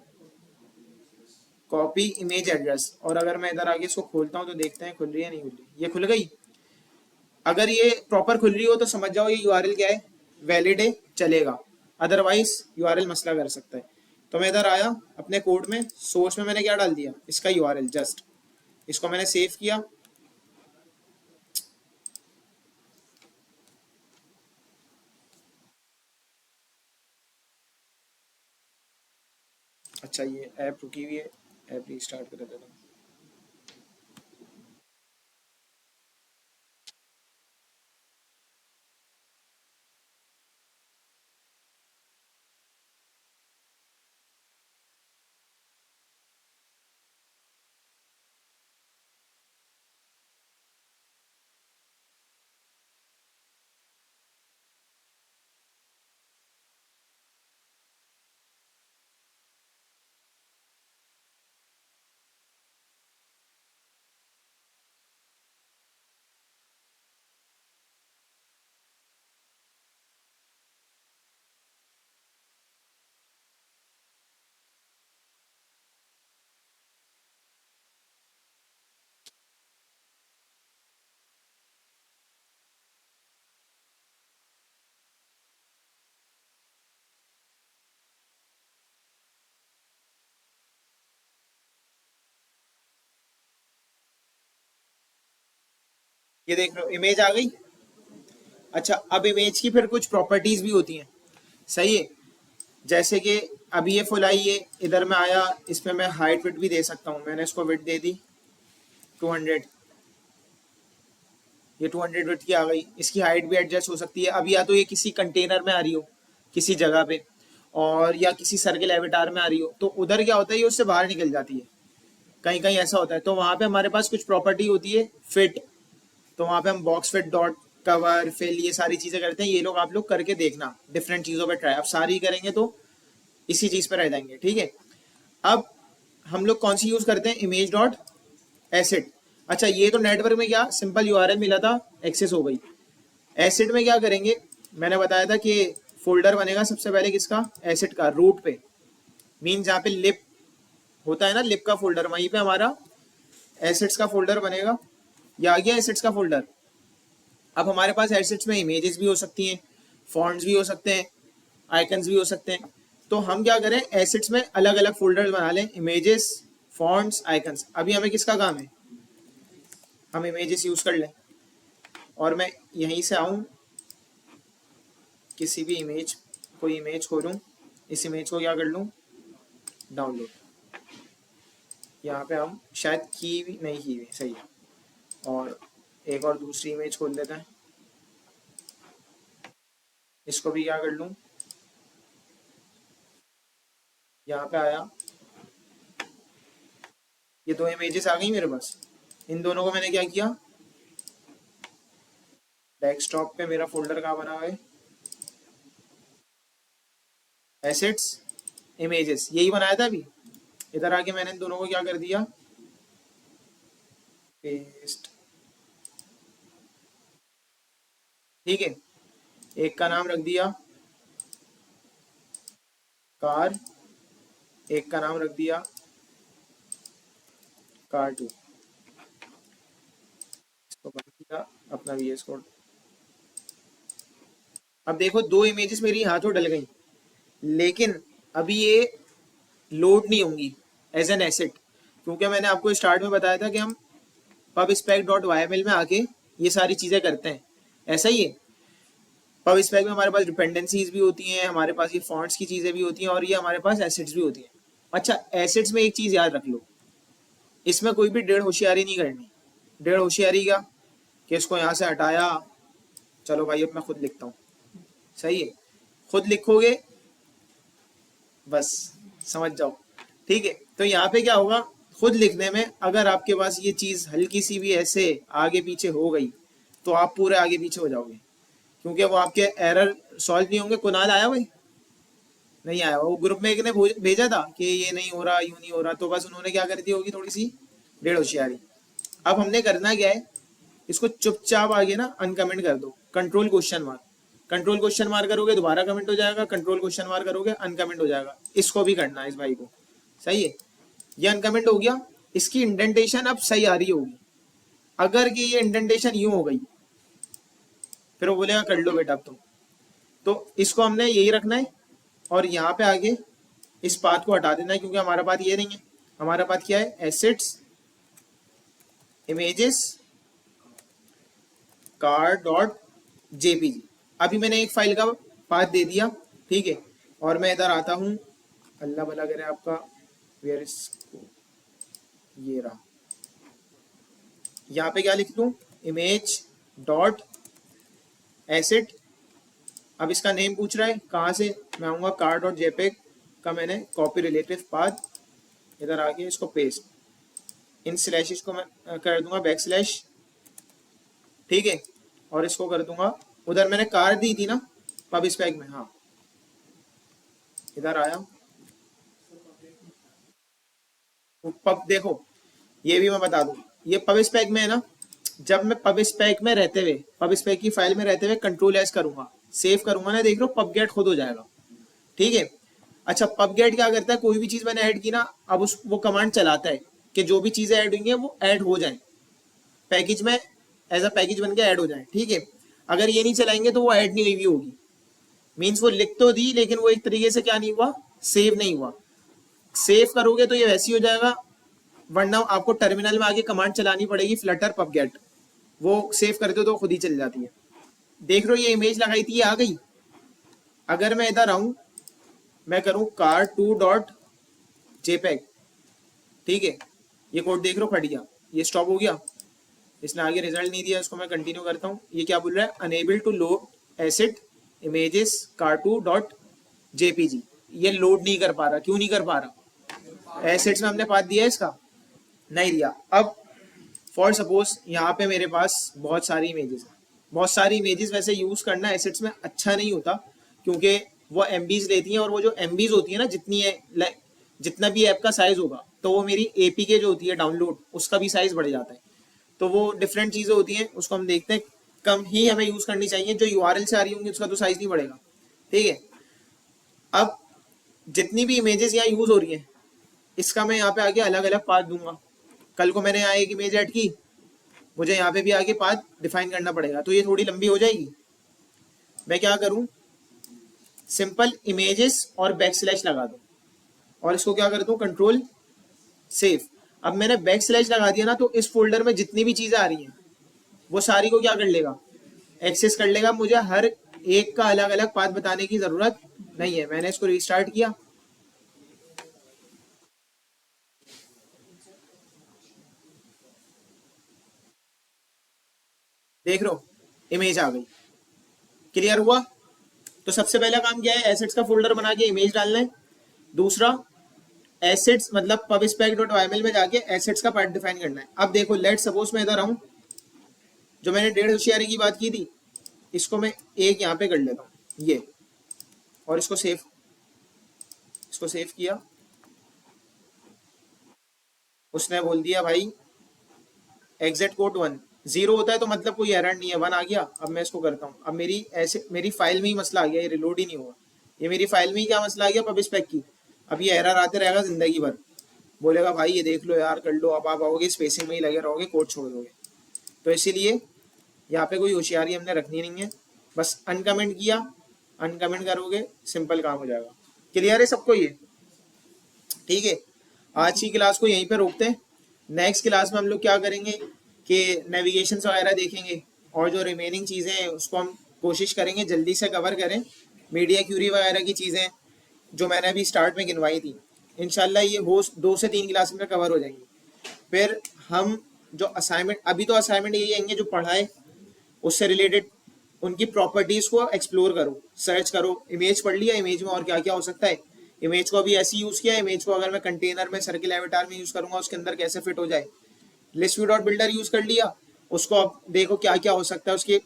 कॉपी इमेज एड्रेस, और अगर मैं इधर आगे इसको खोलता हूँ तो देखते हैं खुल रही है नहीं खुल रही। ये खुल गई। अगर ये प्रॉपर खुल रही हो तो समझ जाओ ये यूआरएल क्या है, वैलिड है, चलेगा। अदरवाइज यूआरएल मसला कर सकता है। तो मैं इधर आया अपने कोड में, सोर्स में मैंने क्या डाल दिया, इसका यूआरएल जस्ट। इसको मैंने सेव किया, अच्छा ये ऐप रुकी हुई है, ऐप रीस्टार्ट कर देता हूँ। ये देख रहे हो इमेज आ गई। अच्छा, अब इमेज की फिर कुछ प्रॉपर्टीज भी होती हैं, सही है। जैसे कि अभी ये फुल आई है, इधर में आया, इसमें मैं हाइट विड्थ भी दे सकता हूँ। मैंने इसको विड्थ दे दी 200, ये 200 विड्थ की आ गई। इसकी हाइट भी एडजस्ट हो सकती है। अब या तो ये किसी कंटेनर में आ रही हो किसी जगह पे, और या किसी सर्किल एविटार में आ रही हो, तो उधर क्या होता है, ये उससे बाहर निकल जाती है। कहीं कहीं ऐसा होता है, तो वहां पे हमारे पास कुछ प्रॉपर्टी होती है फिट। तो वहां पे हम box fit dot cover fill ये सारी चीजें करते हैं। ये लोग आप लोग करके देखना, डिफरेंट चीजों पे ट्राई। अब सारी करेंगे तो इसी चीज पे रह जाएंगे, ठीक है। अब हम लोग कौन सी यूज करते हैं, इमेज डॉट एसिड। अच्छा, ये तो नेटवर्क में क्या सिंपल यूआरएल मिला था, एक्सेस हो गई। एसिड में क्या करेंगे, मैंने बताया था कि फोल्डर बनेगा सबसे पहले किसका, एसिड का, रूट पे। मीन जहाँ पे लिप होता है ना लिब का फोल्डर, वहीं पे हमारा एसेट्स का फोल्डर बनेगा। ये आ गया एसेट्स का फोल्डर। अब हमारे पास एसेट्स में इमेजेस भी हो सकती हैं, फॉन्ट्स भी हो सकते हैं, आइकन्स भी हो सकते हैं। तो हम क्या करें, एसेट्स में अलग अलग फोल्डर्स बना लें, इमेजेस, फॉन्ट्स, आइकन्स। अभी हमें किसका काम है, हम इमेजेस यूज कर लें। और मैं यहीं से आऊं, किसी भी इमेज, कोई इमेज खोलूं, इस इमेज को क्या कर लूं, डाउनलोड। यहाँ पे हम शायद की भी नहीं की हुई, सही है। और एक और दूसरी इमेज खोल लेते हैं, इसको भी क्या कर लूं, यहाँ पे आया, ये दो इमेजेस आ गई मेरे पास। इन दोनों को मैंने क्या किया, डेस्कटॉप पे मेरा फोल्डर कहाँ बना हुआ है, एसेट्स, इमेजेस, यही बनाया था अभी। इधर आके मैंने इन दोनों को क्या कर दिया, पेस्ट। ठीक है, एक का नाम रख दिया कार, एक का नाम रख दिया कार 2। इसको बंद किया, अपना VS कोड। अब देखो दो इमेजेस मेरी यहाँ तो डल गई, लेकिन अभी ये लोड नहीं होंगी एज एन एसेट, क्योंकि मैंने आपको स्टार्ट में बताया था कि हम pubspec.yml में आके ये सारी चीजें करते हैं। ऐसा ही है, pubspec में हमारे पास डिपेंडेंसीज भी होती हैं, हमारे पास ये फॉन्ट्स की चीजें भी होती हैं, और ये हमारे पास एसेट्स भी होती हैं। अच्छा, एसेट्स में एक चीज याद रख लो, इसमें कोई भी डेढ़ होशियारी नहीं करनी। डेढ़ होशियारी क्या, कि इसको यहाँ से हटाया, चलो भाई अब मैं खुद लिखता हूँ, सही है, खुद लिखोगे बस, समझ जाओ। ठीक है, तो यहाँ पे क्या होगा, खुद लिखने में अगर आपके पास ये चीज हल्की सी भी ऐसे आगे पीछे हो गई, तो आप पूरे आगे पीछे हो जाओगे, क्योंकि वो आपके एरर सॉल्व नहीं होंगे। कुणाल आया भाई, नहीं आया, वो ग्रुप में एक ने भेजा था कि ये नहीं हो रहा, यूं नहीं हो रहा, तो बस उन्होंने क्या कर दी होगी, थोड़ी सी डेढ़ होशियारी। अब हमने करना क्या है, इसको चुपचाप आगे ना अनकमेंट कर दो, control question mark. Control question mark करोगे दोबारा कमेंट हो जाएगा, कंट्रोल क्वेश्चन मार्क करोगे अनकमेंट हो जाएगा। इसको भी करना है इस भाई को, सही है। ये अनकमेंट हो गया, इसकी इंडेंटेशन अब सही आ रही होगी। अगर कि ये इंडेंटेशन यूं हो गई, फिर वो बोलेगा कर लो बेटा अब तुम। तो इसको हमने यही रखना है, और यहाँ पे आगे इस पाथ को हटा देना है, क्योंकि हमारा पाथ ये नहीं है। हमारा पाथ क्या है, एसेट्स, इमेजेस, car.jpg। अभी मैंने एक फाइल का पाथ दे दिया, ठीक है। और मैं इधर आता हूँ, अल्लाह भला करे आपका, वेयर इज, ये रहा। यहाँ पे क्या लिख दूँ, इमेज डॉट एसेट। अब इसका नेम पूछ रहा है कहाँ से, मैं आऊँगा car.jpg का, मैंने कॉपी रिलेटिव पाथ, इधर आके इसको पेस्ट, इन स्लैशेस को मैं कर दूंगा बैकस्लैश, ठीक है। और इसको कर दूंगा, उधर मैंने कार दी थी ना pubspec में, हाँ इधर आया, पब देखो, ये भी मैं बता दूं, ये pubspec में है ना। जब मैं pubspec में रहते हुए, pubspec की फाइल में रहते हुए कंट्रोल एस करूंगा, सेव करूंगा ना, देख लो pubget खुद हो जाएगा, ठीक है। अच्छा, pubget क्या करता है, कोई भी चीज मैंने ऐड की ना, अब उस वो कमांड चलाता है कि जो भी चीजें ऐड हुई हैं वो ऐड हो जाए पैकेज में, एज अ पैकेज बन के ऐड हो जाए, ठीक है। अगर ये नहीं चलाएंगे तो वो ऐड नहीं हुई होगी, मीन्स वो लिख तो दी, लेकिन वो एक तरीके से क्या नहीं हुआ, सेव नहीं हुआ। सेव करोगे तो ये वैसी हो जाएगा, वरना आपको टर्मिनल में आके कमांड चलानी पड़ेगी, फ्लटर pubget, वो सेव करते हो तो खुद ही चल जाती है। देख लो, ये इमेज लगाई थी, ये आ गई। अगर मैं इधर आऊं, मैं करूं car2.jpg, ठीक है, ये कोड देख लो फट गया, ये स्टॉप हो गया, इसने आगे रिजल्ट नहीं दिया। इसको मैं कंटिन्यू करता हूँ, ये क्या बोल रहा है, unable to load asset images car2.jpg, ये लोड नहीं कर पा रहा। क्यों नहीं कर पा रहा, एसेट्स में हमने पाथ दिया है, इसका नहीं दिया। अब फॉर सपोज यहाँ पे मेरे पास बहुत सारी इमेजेस हैं, बहुत सारी इमेजेस वैसे यूज करना एसेट्स में अच्छा नहीं होता, क्योंकि वो एमबीज लेती हैं, और वो जो एमबीज होती है ना, जितनी है, जितना भी ऐप का साइज होगा, तो वो मेरी एपीके जो होती है डाउनलोड, उसका भी साइज बढ़ जाता है। तो वो डिफरेंट चीजें होती हैं, उसको हम देखते हैं, कम ही हमें यूज करनी चाहिए। जो यूआरएल से आ रही होंगी उसका तो साइज नहीं बढ़ेगा, ठीक है। अब जितनी भी इमेजेस यहाँ यूज हो रही हैं, इसका मैं यहाँ पे आगे अलग अलग पाथ दूंगा। कल को मैंने यहाँ एक इमेज ऐड की, मुझे यहाँ पे भी आगे पाथ डिफाइन करना पड़ेगा, तो ये थोड़ी लंबी हो जाएगी। मैं क्या करूँ, सिंपल इमेजेस और बैक स्लैश लगा दूँ और इसको क्या करता हूँ, कंट्रोल सेव। अब मैंने बैक स्लैश लगा दिया ना, तो इस फोल्डर में जितनी भी चीजें आ रही हैं वो सारी को क्या कर लेगा, एक्सेस कर लेगा। मुझे हर एक का अलग अलग पाथ बताने की जरूरत नहीं है। मैंने इसको रिस्टार्ट किया, देख लो इमेज आ गई। क्लियर हुआ? तो सबसे पहला काम क्या है, एसेट्स का फोल्डर बना के इमेज डालना है। दूसरा, एसेट्स मतलब pubspec.yml में जाके एसेट्स का पार्ट डिफाइन करना है। अब देखो, लेट सपोज मैं इधर आऊं, जो मैंने 1.5 होशियारी की बात की थी, इसको मैं एक यहाँ पे कर लेता हूँ ये, और इसको सेव किया। उसने बोल दिया भाई एग्जिट कोड 1, 0 होता है तो मतलब कोई एरर नहीं है, 1 आ गया। अब मैं इसको करता हूँ, अब मेरी फाइल में ही मसला आ गया, ये रिलोड ही नहीं हुआ। ये मेरी फाइल में ही क्या मसला आ गया, पबस्पेक की। अब ये एरर आते रहेगा जिंदगी भर, बोलेगा भाई ये देख लो यार, कर लो। अब आप आओगे स्पेसिंग में ही लगे रहोगे, कोड छोड़ दोगे। तो इसीलिए यहाँ पे कोई होशियारी हमने रखनी नहीं है, बस अनकमेंट किया, अनकमेंट करोगे, सिंपल काम हो जाएगा। क्लियर है सबको ये? ठीक है, आज की क्लास को यहीं पे रोकते हैं। नेक्स्ट क्लास में हम लोग क्या करेंगे कि नेविगेशन वगैरह देखेंगे, और जो रिमेनिंग चीज़ें हैं उसको हम कोशिश करेंगे जल्दी से कवर करें। मीडिया क्यूरी वगैरह की चीज़ें जो मैंने अभी स्टार्ट में गिनवाई थी, इंशाल्लाह ये हो 2 से 3 क्लास में कवर हो जाएंगी। फिर हम जो असाइनमेंट, अभी तो असाइनमेंट यही आएंगे जो पढ़ाए उससे रिलेटेड, उनकी प्रॉपर्टीज को एक्सप्लोर करो, सर्च करो। इमेज पढ़ लिया, इमेज में और क्या क्या हो सकता है, इमेज को अभी ऐसे यूज किया, इमेज को अगर मैं कंटेनर में सर्किल एविटार में यूज करूंगा उसके अंदर कैसे फिट हो जाए। List view dot builder use कर लिया, उसको अब देखो क्या क्या हो सकता है। उसकी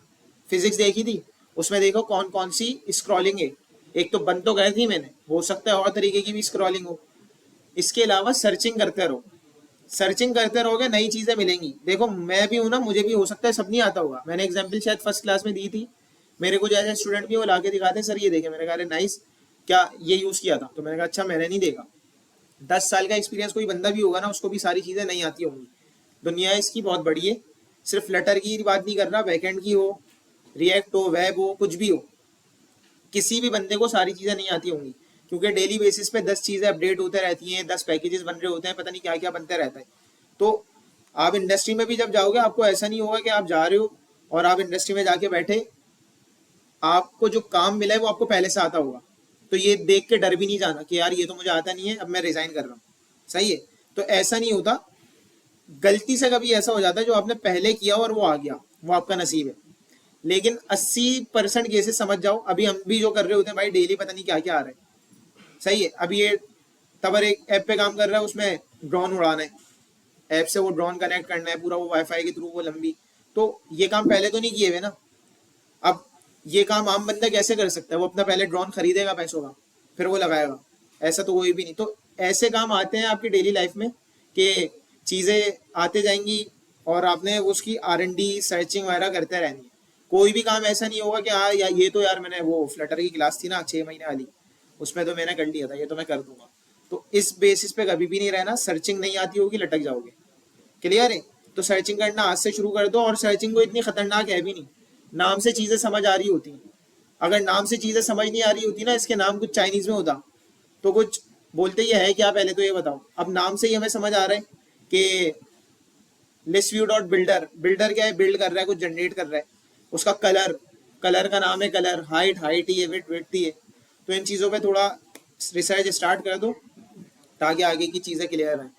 फिजिक्स देखी थी, उसमें देखो कौन कौन सी स्क्रॉलिंग है। एक तो बन तो गए थी मैंने, हो सकता है और तरीके की भी स्क्रॉलिंग हो। इसके अलावा सर्चिंग करते रहो, सर्चिंग करते रहोगे नई चीजें मिलेंगी। देखो मैं भी हूं ना, मुझे भी हो सकता है सब नहीं आता होगा। मैंने एग्जाम्पल शायद फर्स्ट क्लास में दी थी, मेरे को जैसे स्टूडेंट भी वो लाके दिखाते सर ये देखे, मैंने कहा अरे नाइस, क्या ये यूज किया था? तो मैंने कहा अच्छा मैंने नहीं देखा। 10 साल का एक्सपीरियंस कोई बंदा भी होगा ना, उसको भी सारी चीजें नहीं आती होंगी। दुनिया इसकी बहुत बड़ी है। सिर्फ फ्लटर की बात नहीं कर रहा, बैकएंड की हो, रिएक्ट हो, वेब हो, कुछ भी हो, किसी भी बंदे को सारी चीजें नहीं आती होंगी, क्योंकि डेली बेसिस पे 10 चीजें अपडेट होते रहती हैं, 10 पैकेजेस बन रहे होते हैं, पता नहीं क्या क्या बनते रहता है। तो आप इंडस्ट्री में भी जब जाओगे, आपको ऐसा नहीं होगा कि आप जा रहे हो और आप इंडस्ट्री में जाके बैठे, आपको जो काम मिला है वो आपको पहले से आता होगा। तो ये देख के डर भी नहीं जाना कि यार ये तो मुझे आता नहीं है, अब मैं रिजाइन कर रहा हूँ। सही है? तो ऐसा नहीं होता। गलती से कभी ऐसा हो जाता है जो आपने पहले किया और वो आ गया, वो आपका नसीब है। लेकिन 80% केसेस समझ जाओ, अभी हम भी जो कर रहे होते हैं भाई, डेली पता नहीं क्या क्या आ रहा है। सही है? अभी ये तबर एक ऐप पे काम कर रहा है, उसमें ड्रोन उड़ाना है, ऐप से वो ड्रोन कनेक्ट करना है पूरा, वो वाईफाई के थ्रू, वो लंबी। तो ये काम पहले तो नहीं किए हुए ना। अब ये काम आम बंदा कैसे कर सकता है? वो अपना पहले ड्रोन खरीदेगा पैसों का, फिर वो लगाएगा। ऐसा तो कोई भी नहीं। तो ऐसे काम आते हैं आपकी डेली लाइफ में कि चीज़ें आते जाएंगी और आपने उसकी R&D सर्चिंग वगैरह करते रहनी है। कोई भी काम ऐसा नहीं होगा कि हाँ या ये तो यार मैंने वो फ्लटर की क्लास थी ना 6 महीने वाली, उसमें तो मैंने कर लिया था, ये तो मैं कर दूंगा। तो इस बेसिस पे कभी भी नहीं रहना। सर्चिंग नहीं आती होगी, लटक जाओगे। क्लियर है? तो सर्चिंग करना आज से शुरू कर दो। और सर्चिंग को इतनी खतरनाक है भी नहीं, नाम से चीजें समझ आ रही होती हैं। अगर नाम से चीजें समझ नहीं आ रही होती ना, इसके नाम कुछ चाइनीज में होता तो कुछ बोलते ये है क्या, पहले तो ये बताओ। अब नाम से ही हमें समझ आ रहा है कि list view dot builder, builder क्या है, बिल्ड कर रहा है, कुछ जनरेट कर रहा है। उसका कलर, कलर का नाम है कलर, हाइट हाइट ही है, विड्थ विड्थ ही है। तो इन चीज़ों पे थोड़ा रिसर्च स्टार्ट कर दो ताकि आगे की चीज़ें क्लियर हैं।